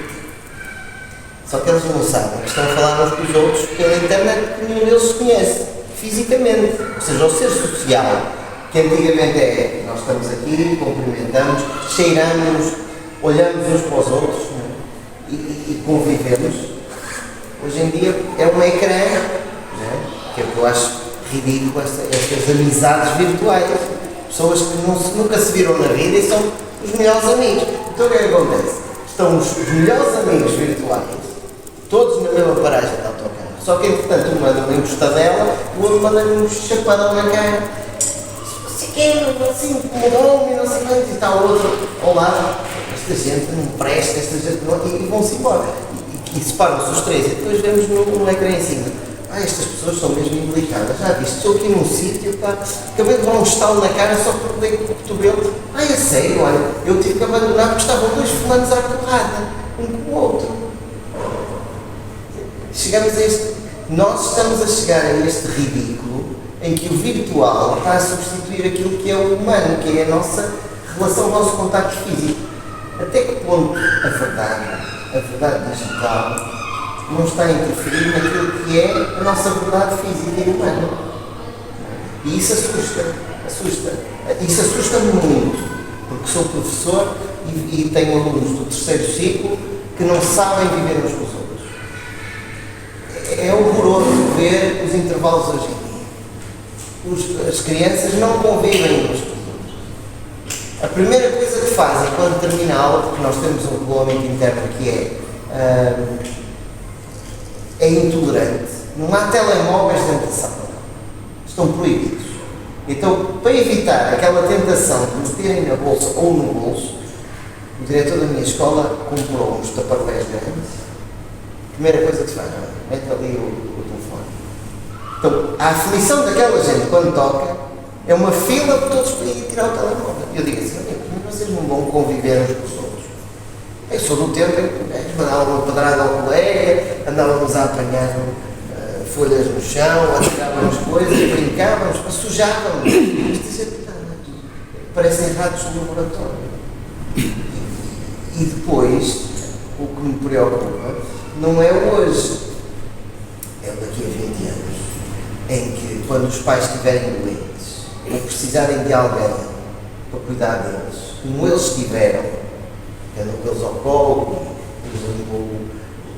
Só que eles não sabem que estão a falar uns com os outros pela internet, porque nenhum deles se conhece fisicamente. Ou seja, o ser social, que antigamente é, nós estamos aqui, cumprimentamos, cheiramos, olhamos uns para os outros, né? e convivemos. Hoje em dia é um ecrã, né? Que é o que eu acho ridículo, estas amizades virtuais. Pessoas que nunca se viram na vida e são os melhores amigos. Então o que é que acontece? Estão os melhores amigos virtuais, todos na mesma paragem de autocarro. Só que entretanto um manda uma encostadela, o outro manda-lhe um chapadão na cara. Assim, incomodou-me, não sei quanto, e está o outro ao lado, esta gente não presta, esta gente não, e vão-se embora. E separam-se os 3, e depois vemos no ecrã em cima: estas pessoas são mesmo indelicadas, já viste, estou aqui num sítio, acabei de levar um estalo na cara só porque dei com o cotovelo. É sério, olha, eu tive que abandonar porque estavam 2 fulanos à porrada, um com o outro. Chegamos a nós estamos a chegar a este ridículo em que o virtual está a substituir aquilo que é o humano, que é a nossa relação, o nosso contacto físico. Até que ponto a verdade digital não está a interferir naquilo que é a nossa verdade física e humana. E isso assusta. Isso assusta-me muito, porque sou professor e tenho alunos do terceiro ciclo que não sabem viver uns com os outros. É horroroso ver os intervalos hoje em dia. As crianças não convivem uns com os outros. A primeira coisa que fazem quando termina a aula, porque nós temos um regulamento interno que é intolerante, não há telemóveis dentro da sala. Estão proibidos. Então, para evitar aquela tentação de meterem na bolsa ou no bolso, o diretor da minha escola comprou uns taparoés grandes. A primeira coisa que se faz, mete ali o telefone. Então, a aflição daquela gente quando toca é uma fila para todos poderem tirar o telemóvel. E eu digo assim, mas vocês não vão conviver uns com os outros. Eu sou do tempo em que mandavam uma pedrada ao colega, andávamos a apanhar folhas no chão, atirávamos coisas, brincávamos, sujávamos. Parecem ratos no laboratório. E depois, o que me preocupa não é hoje, é daqui a 20 anos, em que quando os pais estiverem doentes ou precisarem de alguém para cuidar deles, como eles tiveram, andam pelos ao colo,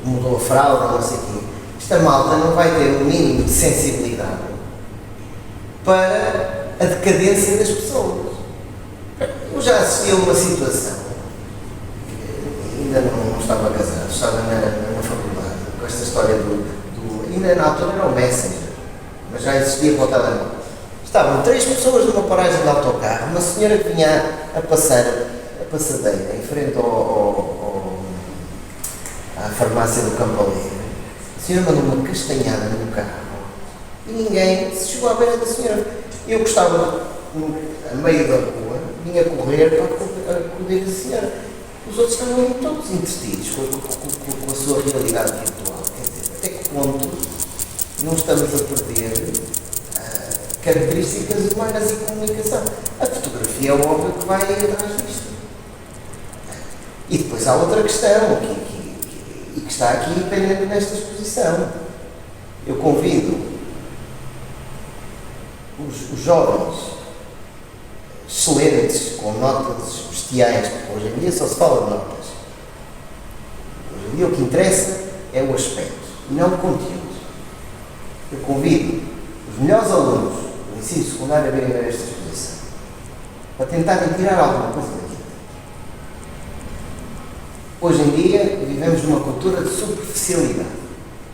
mudou a fralda, não sei o quê, esta malta não vai ter o mínimo de sensibilidade para a decadência das pessoas. Eu já assisti a uma situação, ainda não estava casado, estava na faculdade, com esta história ainda na altura era o Messenger, mas já existia para o telemóvel. Estavam 3 pessoas numa paragem de autocarro, uma senhora que vinha a passar a passadeira em frente à farmácia do Campo Alegre. A senhora mandou uma castanhada no carro e ninguém se chegou à beira da senhora. Eu gostava, a meio da rua, vinha correr para acudir a senhora. Os outros estavam todos entretidos com a sua realidade virtual. Quer dizer, até que ponto não estamos a perder características humanas e comunicação? A fotografia é óbvio que vai atrás disto. E depois há outra questão que está aqui pendente nesta exposição. Eu convido os jovens excelentes, com notas bestiais, porque hoje em dia só se fala de notas. Hoje em dia o que interessa é o aspecto, e não o conteúdo. Eu convido os melhores alunos do ensino secundário a virem ver esta exposição, para tentarem tirar alguma coisa daqui. Hoje em dia vivemos numa cultura de superficialidade.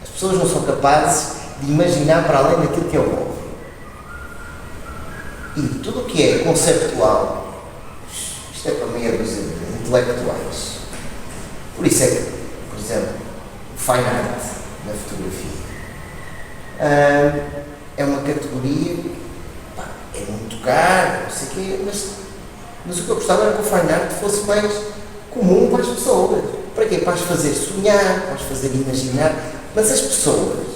As pessoas não são capazes de imaginar para além daquilo que é o óbvio. E tudo o que é conceptual, isto é para meia dúzia de intelectuais. Por isso é que, por exemplo, o fine art na fotografia é uma categoria, é muito caro, não sei o quê, mas o que eu gostava era que o fine art fosse mais comum para as pessoas. Para quê? Para as fazer sonhar, para as fazer imaginar. Mas as pessoas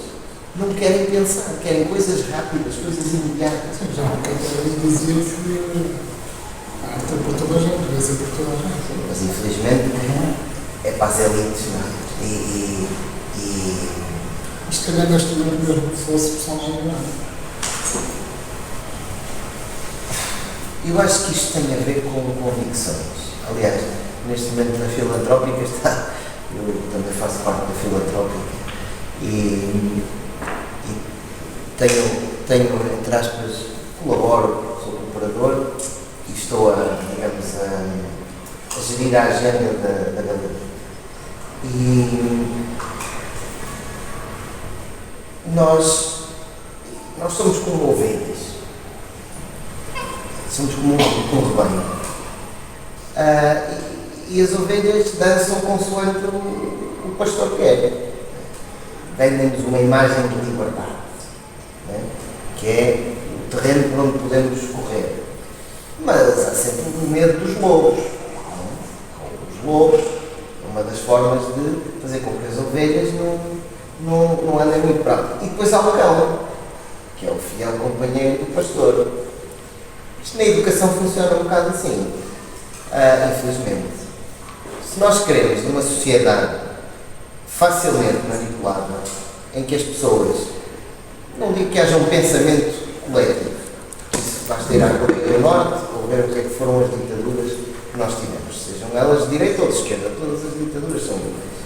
não querem pensar, querem coisas rápidas, coisas imediatas. Sim, já há bocado dizia que a arte é para toda a gente, deve ser para toda a gente. Mas infelizmente é para as elites, não é? Mas se calhar neste momento mesmo que fosse pessoalmente grande. Eu acho que isto tem a ver com convicções. Aliás, neste momento na filantrópica está, eu também faço parte da filantrópica e tenho, entre aspas, colaboro, sou cooperador e estou digamos, a gerir a agenda da galeria. E nós somos como ovelhas, somos como um rebanho. E as ovelhas dançam consoante o pastor quer. Vendem-nos uma imagem de liberdade, né? Que é o terreno por onde podemos correr. Mas há sempre o medo dos lobos. Os lobos é uma das formas de fazer com que as ovelhas não andem muito para lá. E depois há o cão, que é o fiel companheiro do pastor. Isto na educação funciona um bocado assim, infelizmente. Se nós queremos numa sociedade facilmente manipulável, em que as pessoas, não digo que haja um pensamento coletivo, isso basta ir à Coreia do Norte ou ver o que é que foram as ditaduras que nós tivemos, sejam elas de direita ou de esquerda, todas as ditaduras são iguais.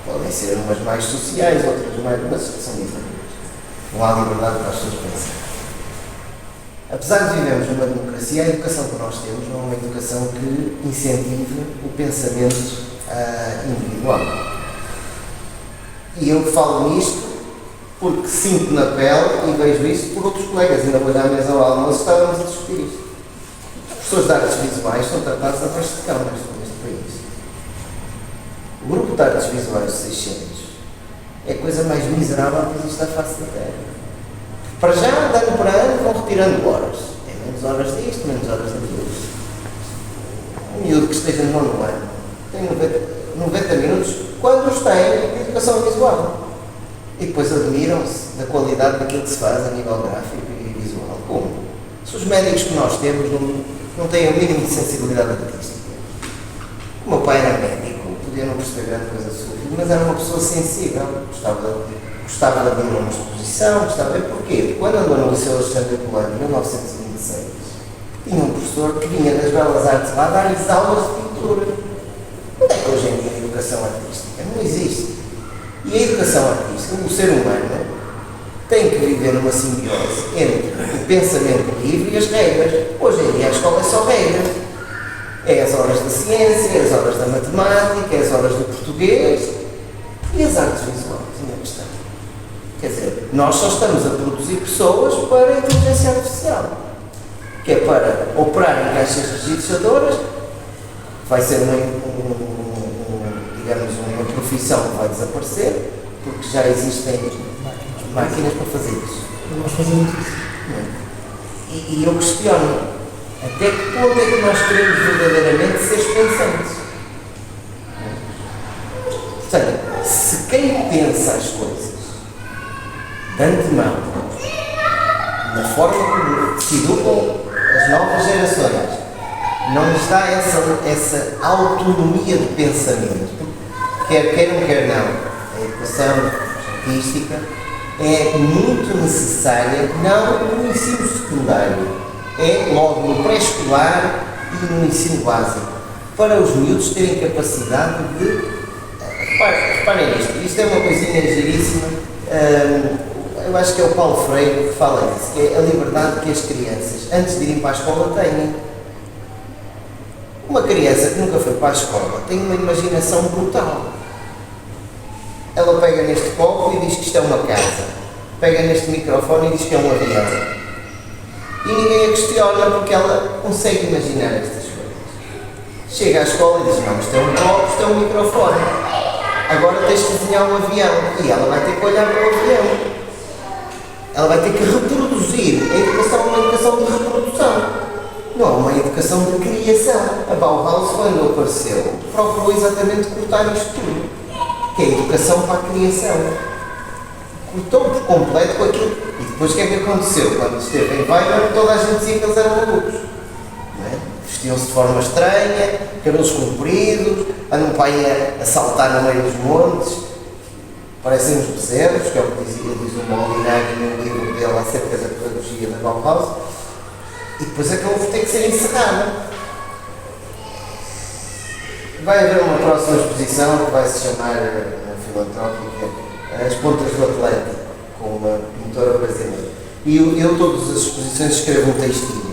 Podem ser umas mais sociais, outras mais, mas são ditaduras. Não há liberdade para as pessoas pensar. Apesar de vivermos numa democracia, a educação que nós temos não é uma educação que incentive o pensamento individual. E eu falo nisto porque sinto na pele e vejo isso por outros colegas. Ainda hoje à mesa ao almoço estávamos a discutir isto. As pessoas de artes visuais são tratadas abaixo de cão neste país. O grupo de artes visuais de 600 é a coisa mais miserável que existe à face da terra. Para já, ano para ano, vão retirando horas. Tem menos horas disto, menos horas daquilo. Um miúdo que esteja no nono ano tem 90 minutos quando os tem de educação visual. E depois admiram-se da qualidade daquilo que se faz a nível gráfico e visual. Como? Se os médicos que nós temos não têm o mínimo de sensibilidade artística. O meu pai era médico, podia não perceber grande coisa de sua vida, mas era uma pessoa sensível, gostava de abrir uma exposição, gostava de ver porquê. Quando andou no Liceu Alexandre Colano, em 1926, tinha um professor que vinha das Belas Artes lá dar-lhes aulas de pintura. Onde é que hoje em dia a educação artística? Não existe. E a educação artística, o ser humano, tem que viver numa simbiose entre o pensamento livre e as regras. Hoje em dia a escola é só regras. É as horas da ciência, é as horas da matemática, é as horas do português e as artes visuais, ainda questão. Quer dizer, nós só estamos a produzir pessoas para a inteligência artificial, que é para operar em caixas registradoras, vai ser digamos, uma profissão que vai desaparecer, porque já existem máquinas para fazer isso. Nós fazemos isso. E eu questiono, até que ponto é que nós queremos verdadeiramente ser pensantes? Portanto, se quem pensa as coisas de antemão, na forma como se educam as novas gerações, não lhes dá essa autonomia de pensamento, quer queiram, quer não, a educação artística é muito necessária, não no ensino secundário, é logo no pré-escolar e no ensino básico, para os miúdos terem capacidade de... Reparem isto é uma coisinha giríssima, eu acho que é o Paulo Freire que fala disso, que é a liberdade que as crianças, antes de irem para a escola, têm. Uma criança que nunca foi para a escola tem uma imaginação brutal. Ela pega neste copo e diz que isto é uma casa, pega neste microfone e diz que é um avião. E ninguém a questiona porque ela consegue imaginar estas coisas. Chega à escola e diz, não, isto é um copo, isto é um microfone. Agora tens que desenhar um avião. E ela vai ter que olhar para o avião. Ela vai ter que reproduzir. A educação é uma educação de reprodução. Não é uma educação de criação. A Bauhaus, quando apareceu, procurou exatamente cortar isto tudo. Que é a educação para a criação. Cortou por completo com aquilo. E depois o que é que aconteceu? Quando esteve em Weimar, toda a gente dizia que eles eram malucos. Vestiam-se de forma estranha, cabelos compridos, andam para aí a saltar no meio dos montes, parecem uns bezerros, que é o que diz o Molinari no livro dele acerca da pedagogia da Bauhaus, e depois acabou por ter que ser encerrada. Vai haver uma próxima exposição que vai se chamar filantrópica As Pontas do Atlântico, com uma pintora brasileira. E eu todas as exposições escrevo um textinho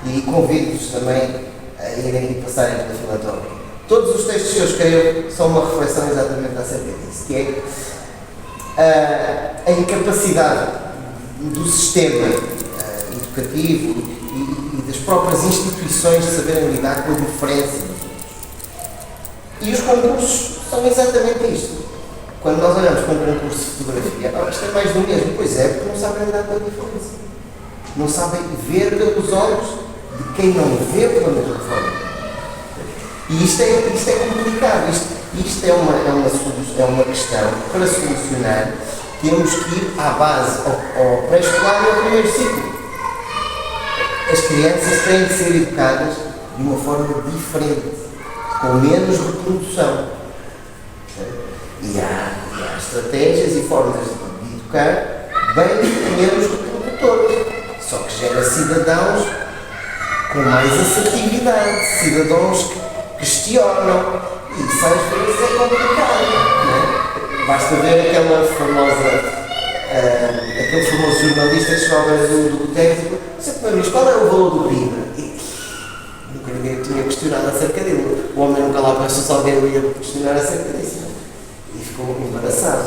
e convido-vos também a irem e passarem pela filantrópica. Todos os textos que eu escrevo são uma reflexão exatamente acerca disso, que é a incapacidade do sistema educativo e das próprias instituições de saberem lidar com a diferença. E os concursos são exatamente isto. Quando nós olhamos para um concurso de fotografia, isto é mais do mesmo. Pois é, porque não sabem lidar com a diferença. Não sabem ver pelos olhos de quem não vê pela mesma forma. E isto é complicado. Isto é uma questão que, para solucionar, temos que ir à base, ao pré-escolar e ao primeiro ciclo. As crianças têm de ser educadas de uma forma diferente, com menos reprodução. E há estratégias e formas de educar bem menos do que produtores. Só que gera cidadãos com mais assertividade, cidadãos que questionam. E isso às vezes é complicado, não é? Basta ver aquele famoso jornalista que chegou ao beira do Guterres e disse: mas qual é o valor do PIB? E nunca ninguém tinha questionado acerca dele. O homem nunca lá pensou se alguém ia questionar acerca disso. E ficou embaraçado.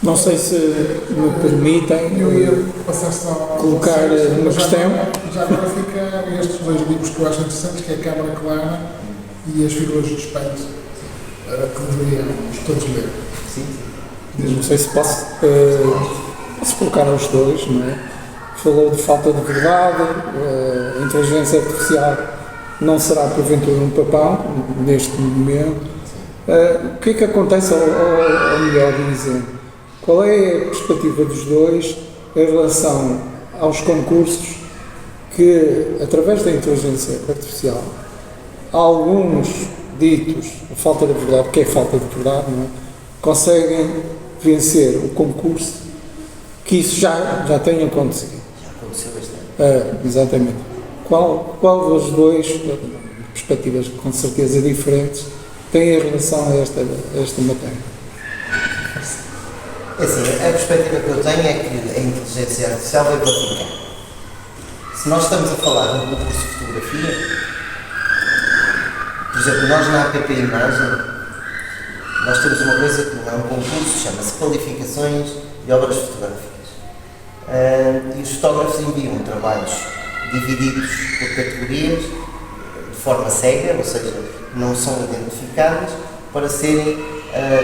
Não sei se me permitem, eu ia passar só colocar uma questão. Já agora fica estes dois livros que eu acho interessantes, que é a Câmara Clara e as Figuras de Respeito, para que deveríamos todos ler. Sim. Não sei se posso colocar os dois, não é? Falou de falta de verdade, a inteligência artificial não será porventura um papão neste momento. O que é que acontece, ou melhor dizendo, qual é a perspectiva dos dois em relação aos concursos que, através da inteligência artificial, alguns ditos, a falta de verdade, que é falta de verdade, não é? Conseguem vencer o concurso, que isso já tem acontecido. Já aconteceu bastante. Exatamente. Qual dos dois, perspectivas com certeza diferentes, tem em relação a esta matéria? É assim, a perspectiva que eu tenho é que a inteligência artificial vai para ficar. Se nós estamos a falar de um concurso de fotografia, por exemplo, nós na APP Imagem, nós temos uma coisa que não é um concurso, chama-se Qualificações de Obras Fotográficas. E os fotógrafos enviam trabalhos divididos por categorias, de forma cega, ou seja, não são identificadas, para serem,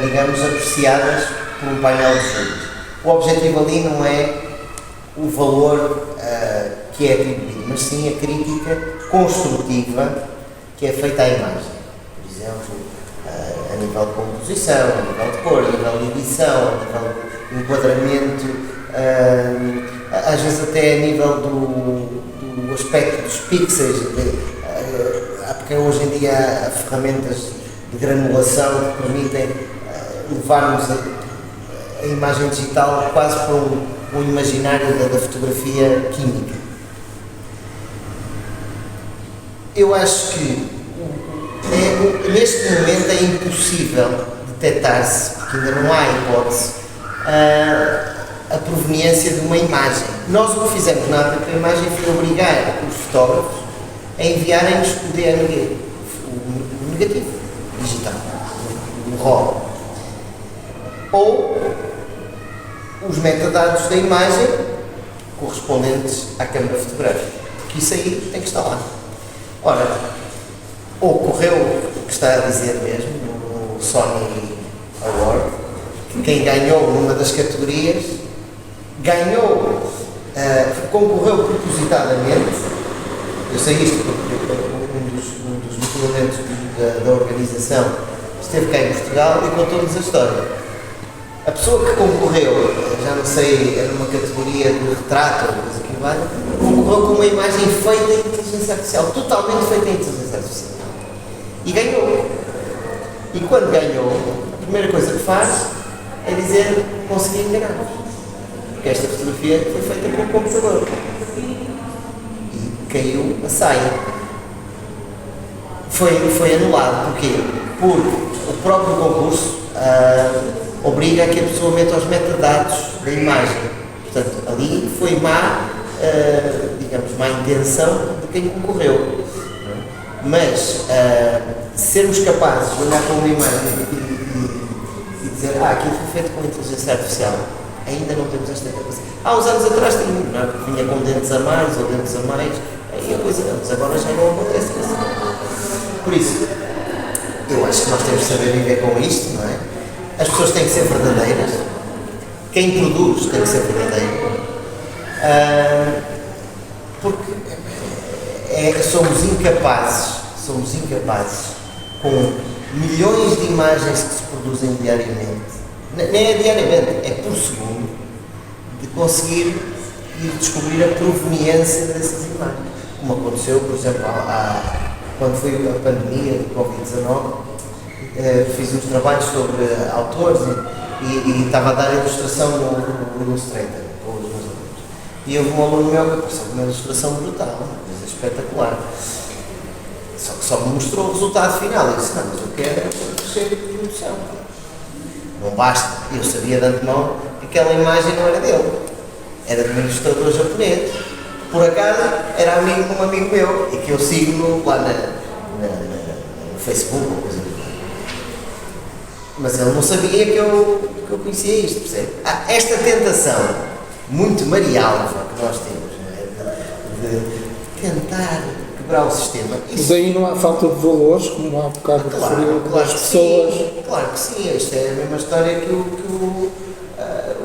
digamos, apreciadas por um painel de júris. O objetivo ali não é o valor que é atribuído, mas sim a crítica construtiva que é feita à imagem. Por exemplo, a nível de composição, a nível de cor, a nível de edição, a nível de enquadramento, às vezes até a nível do aspecto dos pixels, porque hoje em dia há ferramentas de granulação que permitem levar-nos a imagem digital quase para um imaginário da fotografia química. Eu acho que neste momento é impossível detectar-se, porque ainda não há hipótese, a proveniência de uma imagem. Nós o que fizemos na APP Imagem foi obrigar os fotógrafos a enviarem-nos o DNG, o negativo digital, o RAW, ou os metadados da imagem correspondentes à câmara fotográfica, porque isso aí tem que estar lá. Ora, ocorreu o que está a dizer mesmo no Sony Award, que quem ganhou numa das categorias concorreu propositadamente. Eu sei isto porque um dos motivamentos da organização esteve cá em Portugal e contou-nos a história. A pessoa que concorreu, já não sei, era numa categoria de retrato ou coisa que vai, concorreu com uma imagem feita em inteligência artificial, totalmente feita em inteligência artificial. E ganhou. E quando ganhou, a primeira coisa que faz é dizer: consegui enganar-vos, porque esta fotografia foi feita por um computador. E caiu a saia. Foi anulado. Porquê? Porque o próprio concurso obriga a que a pessoa meta os metadados da imagem. Portanto, ali foi digamos, má intenção de quem concorreu. Mas sermos capazes de olhar para uma imagem e dizer: aquilo foi feito com inteligência artificial, ainda não temos esta capacidade. Há uns anos atrás tínhamos, não é? Porque vinha com dentes a mais ou dentes a mais, aí a coisa antes, agora já não acontece assim. Por isso, eu acho que nós temos de saber viver com isto, não é? As pessoas têm que ser verdadeiras, quem produz tem que ser verdadeiro, porque somos incapazes, com milhões de imagens que se produzem diariamente, nem é diariamente, é por segundo, de conseguir ir descobrir a proveniência dessas imagens. Como aconteceu, por exemplo, quando foi a pandemia do Covid-19, fiz uns trabalhos sobre autores e estava a dar ilustração no Illustrator com os meus alunos. E houve um aluno meu que apareceu com uma ilustração brutal, uma coisa espetacular. Só que só me mostrou o resultado final. Eu disse, não, mas eu quero crescer de produção. Não basta. Eu sabia de antemão que aquela imagem não era dele. Era de um ilustrador japonês. Por acaso, era amigo de um amigo meu e que eu sigo lá no Facebook ou coisa do tipo. Mas ele não sabia que eu conhecia isto, percebe? Há esta tentação muito marialva que nós temos, não é? de tentar quebrar o sistema. Mas aí não há falta de valores, como há bocado referiu, das pessoas. Sim, claro que sim, isto é a mesma história que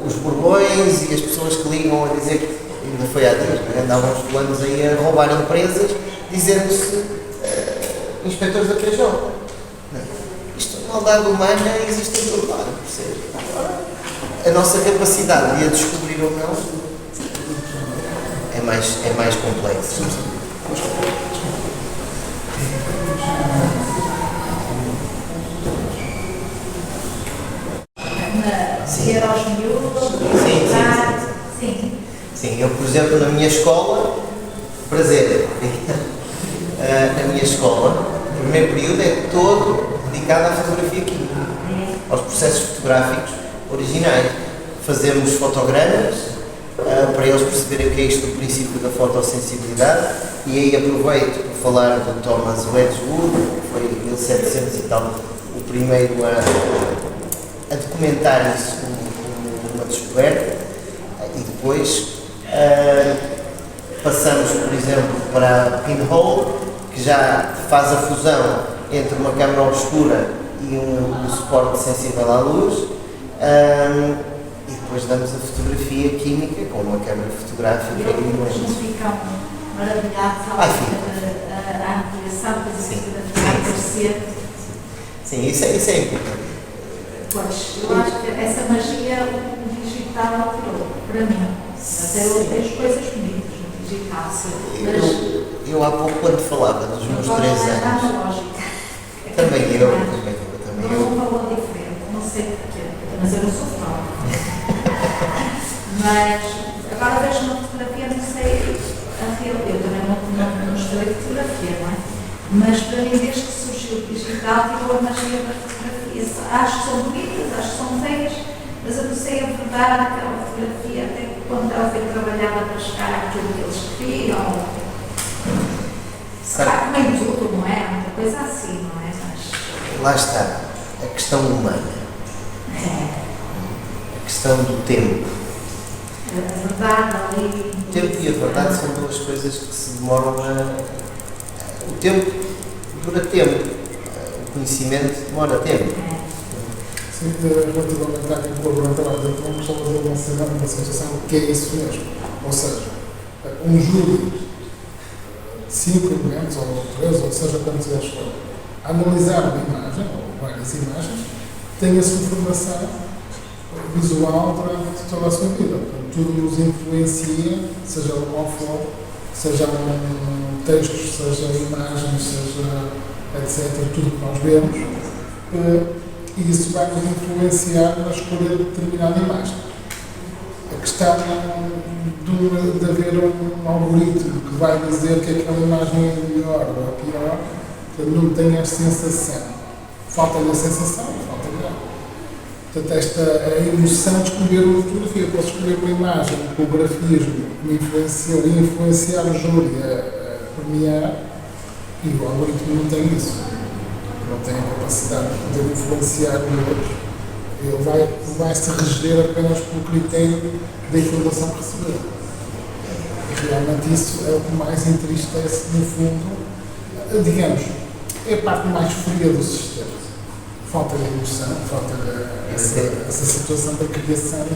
os Borbões e as pessoas que ligam a dizer que ainda foi há dias, andavam uns planos aí a roubar empresas, dizendo-se inspectores da PJ. Isto, a maldade humana existe em todo lado, percebe? Agora, a nossa capacidade de a descobrir ou não é mais complexa. Ir aos miúdos, Sim, eu, por exemplo, na minha escola, prazer, na minha escola, o primeiro período é todo dedicado à fotografia química, aos processos fotográficos originais. Fazemos fotogramas para eles perceberem o que é isto do princípio da fotossensibilidade, e aí aproveito para falar do Thomas Wedgwood, que foi em 1700 e tal, o primeiro a documentar isso como uma descoberta, e depois passamos, por exemplo, para a Pinhole, que já faz a fusão entre uma câmara obscura e um suporte sensível à luz, e depois damos a fotografia química com uma câmara fotográfica. E eles não ficam maravilhados ao ver a ampliação que vai aparecer. Sim, isso é importante. Pois, eu acho que essa magia o digital alterou, para mim. Até eu vejo coisas bonitas no digital, mas eu há pouco, quando falava dos meus 3 anos, também eu. Não é um valor diferente, não sei porquê, mas eu não sou fã. Mas agora vejo uma fotografia, não sei a real, eu também não estudei fotografia, não é? Mas para mim, desde que surgiu o digital, tirou a magia da fotografia. Acho que são bonitas, acho que são feias, mas eu não sei a verdade daquela fotografia, até quando ela foi trabalhada para chegar àquilo que eles queriam. Sabe como em tudo, não é? Muita coisa assim, não é? Mas lá está, a questão humana, a questão do tempo. A verdade ali. O tempo e a verdade são duas coisas que se demoram a. O tempo dura tempo, o conhecimento demora tempo. Sim, relativamente àquilo que o Bruno estava a dizer, vamos só fazer uma sensação que é isso mesmo. Ou seja, um júri de 5 elementos, ou 3, ou seja quantos eles forem, analisar uma imagem, ou várias imagens, tem a sua formação visual durante toda a sua vida. Portanto, tudo nos influencia, seja qual for, seja textos, seja imagens, seja etc., tudo que nós vemos, e isso vai nos influenciar na escolha de determinada imagem. A questão de haver um algoritmo que vai dizer que aquela imagem é melhor ou é pior, não tem a sensação. Falta-lhe a sensação, falta-lhe. Portanto, a emoção de escolher uma fotografia. Eu posso escolher uma imagem com o grafismo que me influenciou e influenciar o júri a premiar, e o algoritmo não tem isso. Não tem a capacidade de poder influenciar o outro. Ele vai se reger apenas pelo critério da informação que recebeu. E realmente isso é o que mais entristece, no fundo, digamos, é a parte mais fria do sistema. Falta-lhe emoção, falta-lhe essa situação da criação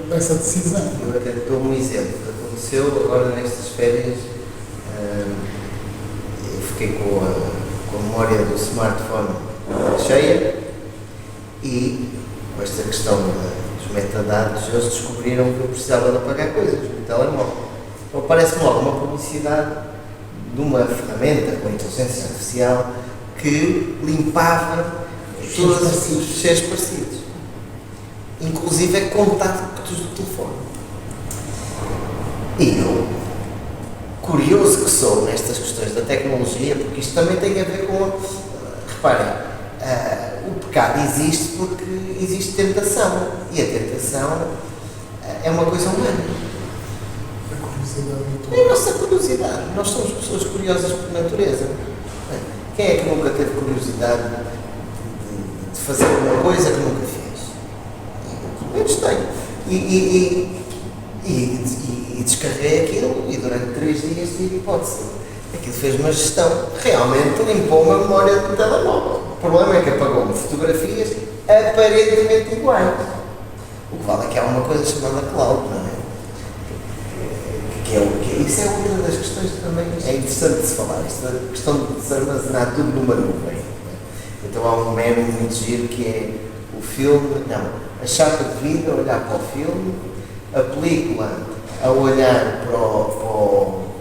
dessa decisão. Eu até dou um exemplo que aconteceu agora nestas férias. Eu fiquei com a memória do smartphone cheia e com esta questão dos metadados, eles descobriram que eu precisava de apagar coisas no telemóvel. Então aparece-me logo uma publicidade de uma ferramenta com inteligência artificial que limpava os cheios parecidos. Inclusive é contactos do telefone. E eu, curioso que sou nestas questões da tecnologia, porque isto também tem a ver com, reparem, o pecado existe porque existe tentação, e a tentação é uma coisa humana. A curiosidade É a nossa curiosidade. Nós somos pessoas curiosas por natureza. Quem é que nunca teve curiosidade de fazer uma coisa que nunca fez? Eu tenho. E descarreguei aquilo e durante 3 dias tive hipótese. Aquilo fez uma gestão. Realmente limpou uma memória do telemóvel. O problema é que apagou-me fotografias aparentemente iguais. O que vale é que há uma coisa chamada cloud, não é? Isso é outra das questões que também é interessante de se falar. Isto, a questão de se armazenar tudo numa nuvem. Então há um meme muito giro que é o filme, a chapa de vidro a olhar para o filme, a película a olhar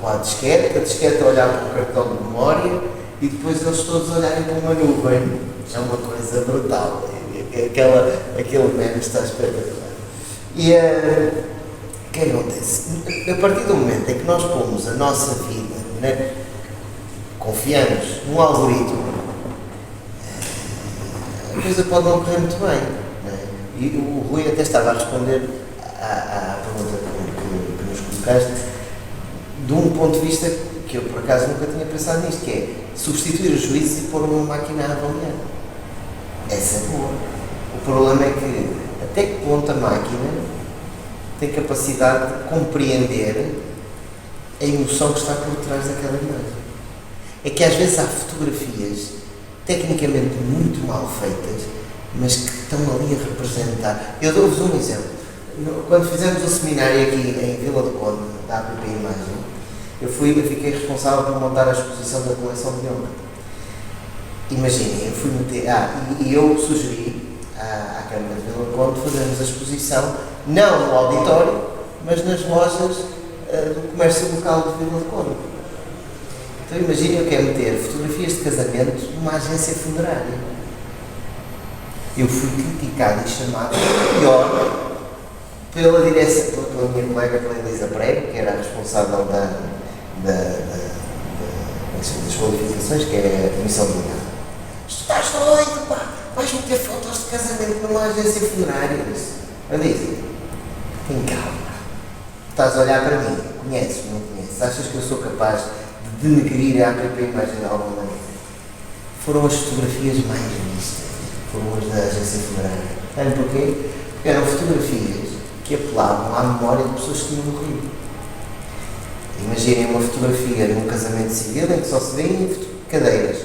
para a disquete a olhar para o cartão de memória e depois eles todos a olharem para uma nuvem. É uma coisa brutal. Aquele meme está espetacular. E o que acontece? A partir do momento em que nós pomos a nossa vida, né, confiamos num algoritmo, a coisa pode não correr muito bem. Né? E o Rui até estava a responder à pergunta que nos colocaste de um ponto de vista que eu por acaso nunca tinha pensado nisto, que é substituir os juízes e pôr uma máquina a avaliar. Essa é boa. O problema é que até que ponto a máquina tem capacidade de compreender a emoção que está por trás daquela imagem. É que às vezes há fotografias tecnicamente muito mal feitas, mas que estão ali a representar. Eu dou-vos um exemplo. Quando fizemos o seminário aqui em Vila do Conde, da APP Imagem, eu fiquei responsável por montar a exposição da coleção de ontem. Imaginem, eu fui meter. E eu sugeri à Câmara de Vila do Conde fazermos a exposição não no auditório, mas nas lojas do comércio local de Vila do Conde. Então imaginem o que é meter fotografias de casamento numa agência funerária. Eu fui criticado e chamado pior pela direção, pela minha colega, pela Elisa Prego, que era a responsável das qualificações, que é a comissão de legado. Tu estás doido, pá! Vais meter fotos de casamento numa agência funerária? Eu disse, tem calma. Estás a olhar para mim, conheces, não conheces? Achas que eu sou capaz de denegrir a APP Imagem de alguma maneira? Foram as fotografias mais vistas, foram as da agência funerária. Sabem porquê? Porque eram fotografias que apelavam à memória de pessoas que tinham morrido. Imaginem uma fotografia num casamento civil em que só se vêem cadeiras.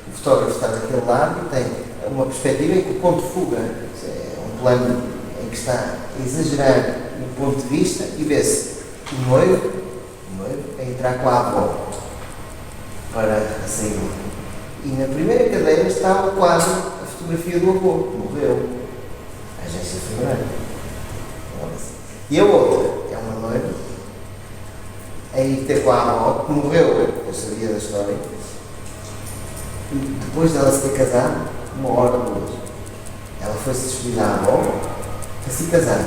O fotógrafo está daquele lado e tem uma perspectiva em que o ponto de fuga é um plano em que está a exagerar o ponto de vista e vê-se o noivo a entrar com a avó para a saída. E na primeira cadeira está o quadro, a fotografia do avô, que morreu. A agência funerária. E a outra é uma noiva a ir ter com a avó, que morreu, eu sabia da história, e depois dela se ter casado, 1 hora depois, ela foi-se despedir da avó para se casar.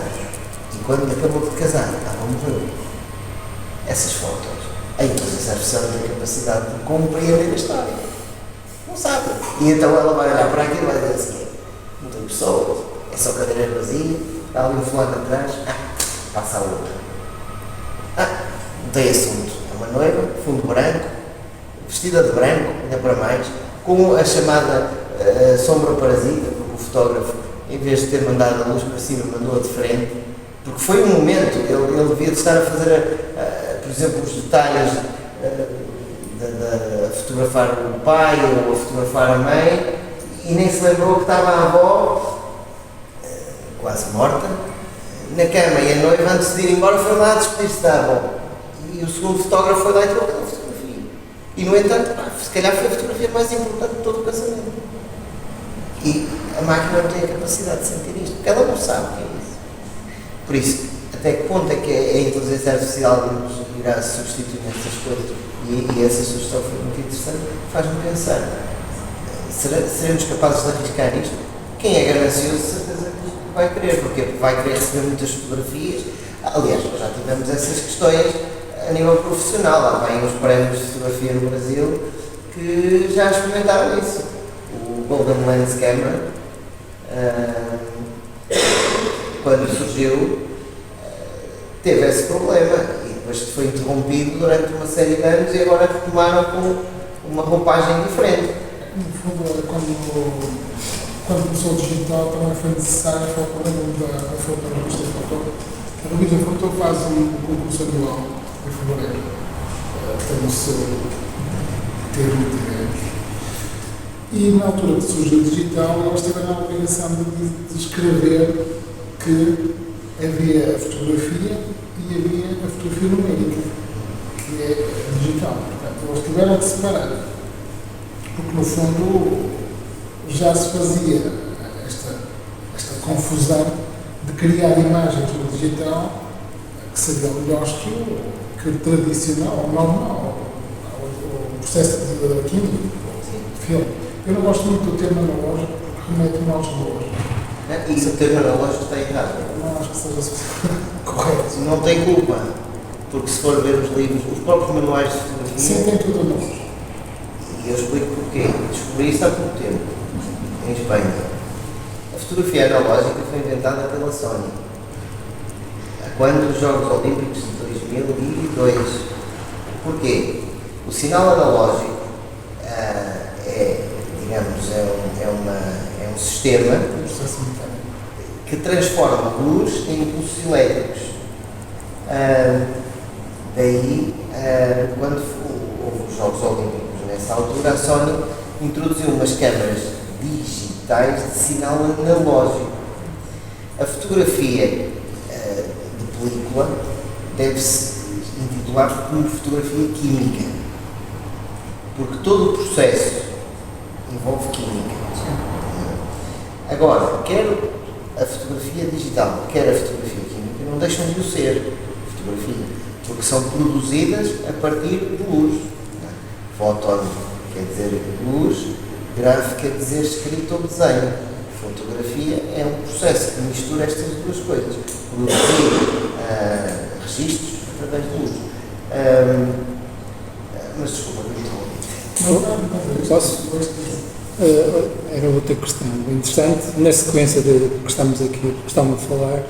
E quando acabou de casar, a avó morreu. Essas fotos, a inteligência artificial tem a capacidade de compreender a história. Não sabe. E então ela vai olhar para aquilo e vai dizer assim, não tem pessoas, é só cadeiras vazias, está ali um fulano atrás, passa a outra. Não tem assunto. É uma noiva, fundo branco, vestida de branco, ainda para mais, com a chamada sombra parasita, porque o fotógrafo, em vez de ter mandado a luz para cima, mandou-a de frente, porque foi um momento, ele devia estar a fazer, por exemplo, os detalhes de fotografar o pai ou a fotografar a mãe, e nem se lembrou que estava a avó, quase morta, na cama, e a noiva, antes de ir embora, foi lá despedir-se da avó. E o segundo fotógrafo foi lá e tirou aquela fotografia. E, no entanto, se calhar foi a fotografia mais importante de todo o casamento. E a máquina não tem a capacidade de sentir isto, porque ela não sabe o que é isso. Por isso, até que ponto é que a inteligência artificial nos irá substituir nessas coisas? E essa sugestão foi muito interessante, faz-me pensar. seremos capazes de arriscar isto? Quem é ganancioso, certeza que vai querer, porque vai querer receber muitas fotografias. Aliás, nós já tivemos essas questões a nível profissional. Há bem uns prémios de fotografia no Brasil que já experimentaram isso. O Golden Lens Camera, quando surgiu, teve esse problema e depois foi interrompido durante uma série de anos e agora retomaram com uma roupagem diferente. No fundo, quando começou o digital, também foi necessário, foi o problema da revista Foto. A revista Foto faz um concurso anual em fevereiro. Tem o seu termo, digamos. E na altura que surgiu o digital, elas tiveram a obrigação de escrever que havia a fotografia e havia a fotografia numérica, que é digital. Portanto, eles tiveram que separar, porque no fundo já se fazia esta confusão de criar imagens no digital que seriam melhores que o tradicional, o normal, o processo de químico, de filme. Eu não gosto muito do termo analógico porque remete-me aos valores. E o termo analógico está errado. Não acho que seja correto. Não tem culpa, porque se for ver os livros, os próprios manuais de fotografia. Sim, tem tudo analógico. E eu explico porquê. Descobri isso há pouco tempo, em Espanha. A fotografia analógica foi inventada pela Sony, quando os Jogos Olímpicos de 2002. Porquê? O sinal analógico é um sistema que transforma luz em impulsos elétricos. Daí, quando houve os Jogos Olímpicos, nessa altura, a Sony introduziu umas câmaras digitais de sinal analógico. A fotografia de película deve-se intitular como fotografia química, porque todo o processo envolve química. Agora, quer a fotografia digital, quer a fotografia química, não deixam de o ser fotografia, porque são produzidas a partir de luz. Fóton quer dizer luz, gráfico quer dizer escrito ou desenho. Fotografia é um processo que mistura estas duas coisas. Produzir registros através de luz. Mas desculpa, não posso? Era outra questão interessante, na sequência de que estamos a falar.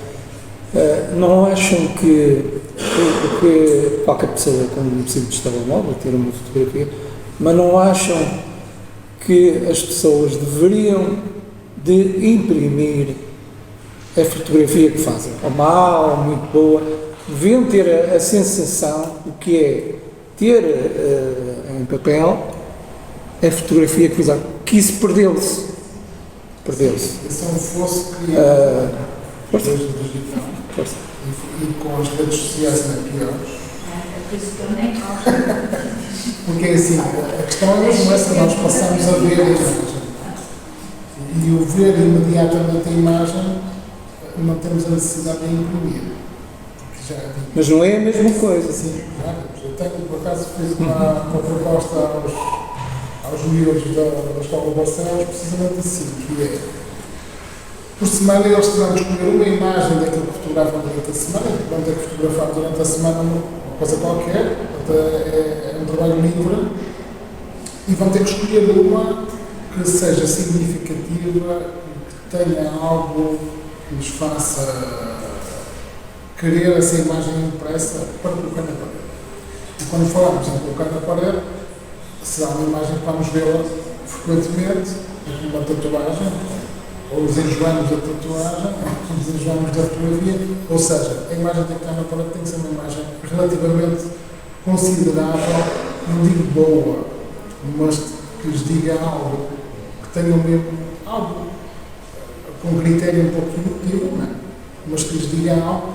Não acham que qualquer pessoa com um simples telemóvel ter uma fotografia, mas não acham que as pessoas deveriam de imprimir a fotografia que fazem, ou mal, ou muito boa, deviam ter a sensação do que é ter em papel a fotografia que fizeram, que isso perdeu-se. Se não fosse desde o digital e com as redes sociais ainda piores. Por isso que eu nem gosto. Porque assim, a questão é essa, nós passamos a ver a imagem. E o ver imediatamente a imagem, não temos a necessidade de imprimir. Mas não é a mesma coisa. Sim, claro. Eu tenho, por acaso, fiz uma proposta aos miúdos da Escola de Barcelos, precisamente assim, que é, por semana eles terão de escolher uma imagem daquilo que fotografam durante a semana, vão ter que fotografar durante a semana uma coisa qualquer, é um trabalho livre, e vão ter que escolher uma que seja significativa, que tenha algo que nos faça querer essa imagem impressa para colocar na parede. E quando falamos em colocar na parede, será uma imagem que vamos vê-la frequentemente, uma tatuagem, ou nos enjoamos da tatuagem, ou nos enjoamos da fotografia, ou seja, a imagem tem que estar na parede, tem que ser uma imagem relativamente considerável, não digo boa, mas que lhes diga algo, que tenham mesmo algo com critério um pouco emotivo, não é? Mas que lhes diga algo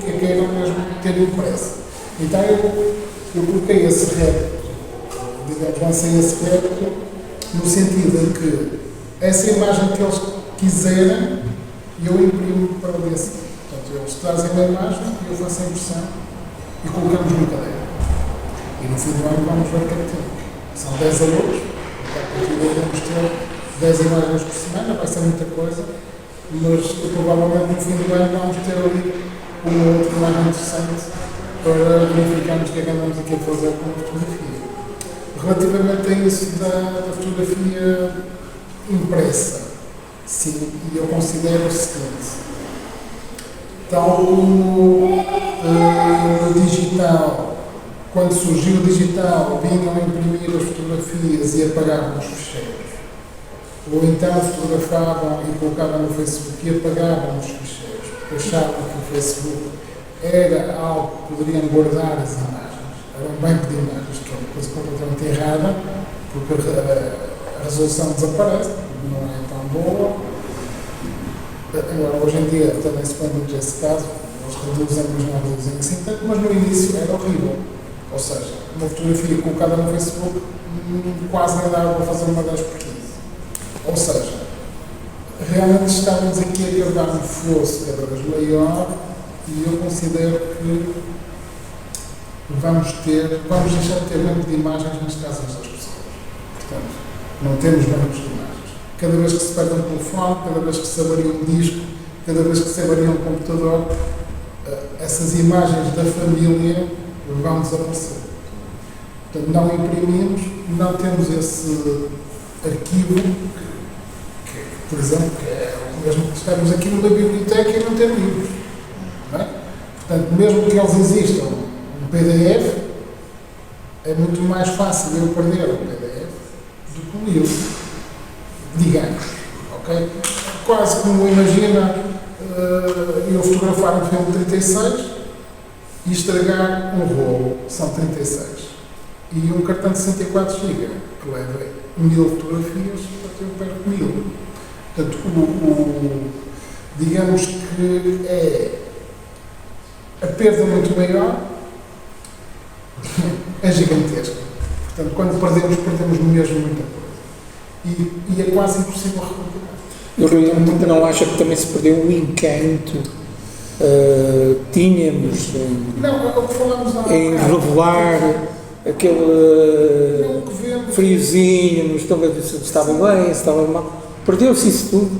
que queiram mesmo ter impresso. Então eu coloquei esse repto, digamos, lancei esse repto no sentido de que essa imagem que eles quiserem, eu imprimo para o dia seguinte. Portanto, eles trazem a imagem e eu faço a impressão e colocamos no caderno. E no fim do ano vamos ver o que é que temos. São 10 alunos, A partir daí vamos ter 10 imagens por semana, vai ser muita coisa, mas provavelmente no fim do ano vamos ter ali uma outra imagem interessante para verificarmos o que é que andamos aqui a fazer com a fotografia. Relativamente a isso da fotografia impressa, sim, e eu considero o seguinte: tal como o digital, quando surgiu o digital, vinham a imprimir as fotografias e apagavam os ficheiros, ou então fotografavam e colocavam no Facebook e apagavam os ficheiros, porque achavam que o Facebook era algo que poderiam guardar as imagens, era um banco de imagens, que é uma coisa completamente errada, porque a resolução desaparece, não é tão boa. Agora, hoje em dia, também se põe muito esse caso, eles reduzem, mas não reduzem assim tanto, mas no início era horrível. Ou seja, uma fotografia colocada no Facebook quase nem dava para fazer uma 10 por 15. Ou seja, realmente estamos aqui a gravar um fosso cada vez maior e eu considero que vamos deixar de ter banco de imagens nas casas das pessoas. Portanto, não temos bancos de imagens. Cada vez que se perde um telefone, cada vez que se avaria um disco, cada vez que se avaria um computador, essas imagens da família vão desaparecer. Portanto, não imprimimos, não temos esse arquivo, que, por exemplo, que é o mesmo que estamos aqui numa biblioteca e não ter livros. Não é? Portanto, mesmo que eles existam um PDF, é muito mais fácil eu perder o PDF do que um livro. Digamos, ok? Quase como imagina eu fotografar um filme de 36 e estragar um rolo, são 36. E um cartão de 64 GB, que leva 1000 fotografias, eu perco 1000. Portanto, digamos que é a perda muito maior, é gigantesca. Portanto, quando perdemos mesmo muita coisa. E é quase impossível recuperar. Eu não acho que também se perdeu o encanto. Tínhamos não, é o que falamos em revelar aquele friozinho, nos estava a ver se estava bem, se estava mal. Perdeu-se isso tudo.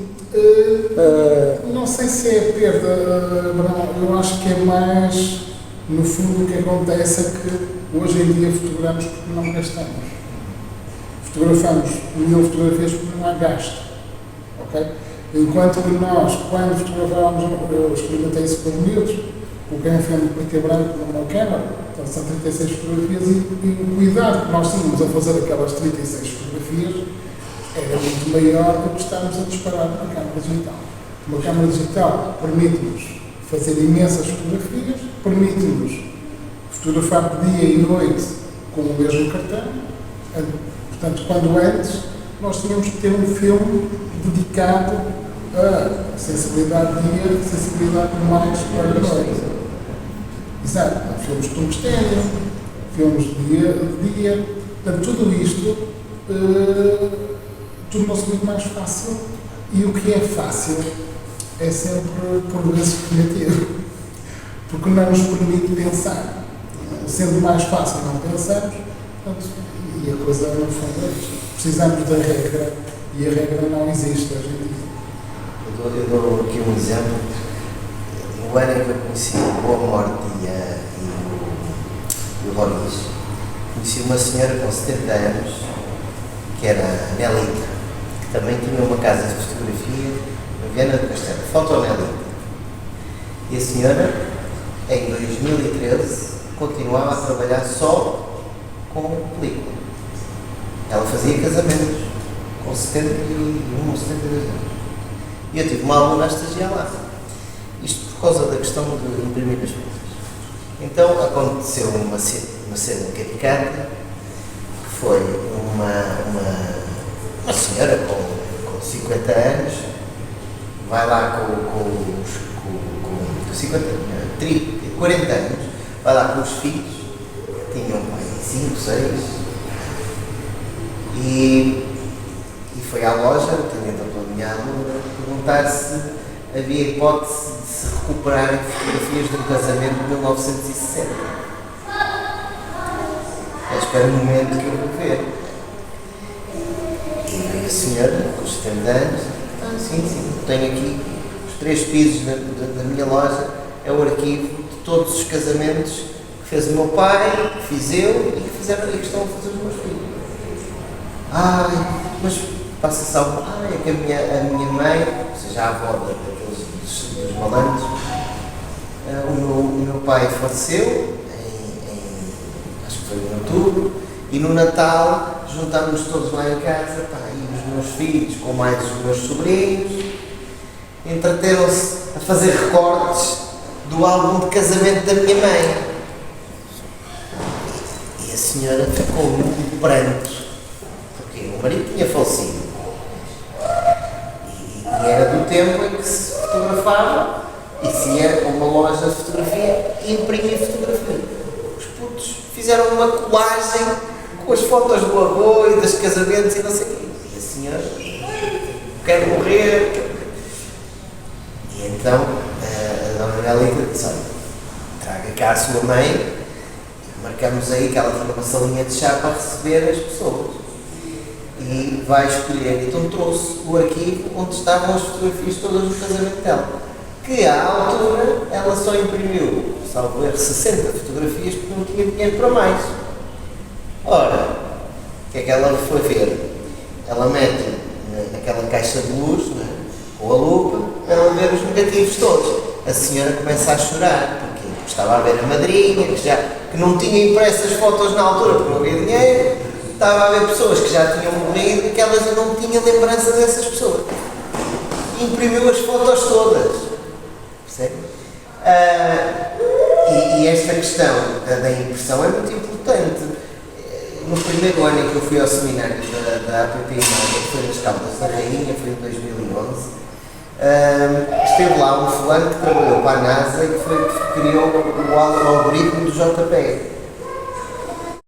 Não sei se é perda, Bruno. Eu acho que é mais, no fundo, o que acontece é que hoje em dia fotografamos porque não gastamos. Fotografamos 1000 fotografias porque não há gasto. Okay? Enquanto que nós, quando fotografávamos, eu experimentei isso com os miúdos, coloquei um filme preto e branco numa câmara, então são 36 fotografias, e o cuidado que nós tínhamos a fazer aquelas 36 fotografias era muito maior do que estávamos a disparar numa câmara digital. Uma câmara digital permite-nos fazer imensas fotografias, permite-nos fotografar de dia e noite com o mesmo cartão. Portanto, quando antes, nós tínhamos que ter um filme dedicado a sensibilidade de dia e sensibilidade mais para a noite. Exato. Filmes de tungstênio, filmes de dia. Portanto, tudo isto tornou-se muito mais fácil. E o que é fácil é sempre, por vezes, criativo. Porque não nos permite pensar. Sendo mais fácil, não pensamos. Portanto, e a coisa, no fundo, é isto. Precisamos da regra e a regra não existe hoje em dia. Eu dou aqui um exemplo. No ano em que eu conheci o Boa Morte e o Roriz, conheci uma senhora com 70 anos, que era a Nelita, que também tinha uma casa de fotografia em Viana do Castelo. Faltou a Nelita. E a senhora, em 2013, continuava a trabalhar só com película. Ela fazia casamentos com 71 ou 72 anos. E eu tive uma aluna a estagiar lá. Isto por causa da questão de imprimir as coisas. Então aconteceu uma cena caricata, que foi uma senhora com 50 anos, vai lá com 40 anos, vai lá com os filhos, tinham 5, 6, e foi à loja, atendendo pela minha aluna, perguntar se havia hipótese de se recuperarem fotografias de um casamento de 1960. Eu espero um momento que eu vou ver. senhora, com os 70 anos, sim, tenho aqui os 3 pisos da minha loja, é o arquivo de todos os casamentos que fez o meu pai, que fiz eu e que fizeram e que estão a fazer os meus filhos. Mas passa-se algo. É que a minha mãe, ou seja, a avó daqueles dos malandros, o meu pai faleceu acho que foi em outubro, e no Natal juntámos-nos todos lá em casa, e os meus filhos com mais os meus sobrinhos entreteram-se a fazer recortes do álbum de casamento da minha mãe. E a senhora ficou num pranto, porque o marido tinha falecido. E era do tempo em que se fotografava e se ia a uma loja de fotografia e imprimia fotografia. Os putos fizeram uma colagem com as fotos do avô e dos casamentos e não sei o quê. E a senhora quer morrer. E então a dona Nelita disse: olha, traga cá a sua mãe, e marcamos aí que ela tinha uma salinha de chá para receber as pessoas. E vai escolher. Então trouxe o arquivo onde estavam as fotografias todas do casamento dela. Que à altura ela só imprimiu, salvo erro, 60 fotografias porque não tinha dinheiro para mais. Ora, o que é que ela foi ver? Ela mete naquela caixa de luz, com a lupa, para ela ver os negativos todos. A senhora começa a chorar, porque estava a ver a madrinha, que não tinha impresso as fotos na altura porque não havia dinheiro, estava a ver pessoas que já tinham morrido e que ela já não tinha lembrança dessas pessoas. E imprimiu as fotos todas. Percebe? E esta questão da impressão é muito importante. No primeiro ano em que eu fui ao seminário da APP que foi nas Caldas da Rainha, foi em 2011, esteve lá um fulano que trabalhou para a NASA e que criou o algoritmo do JPEG.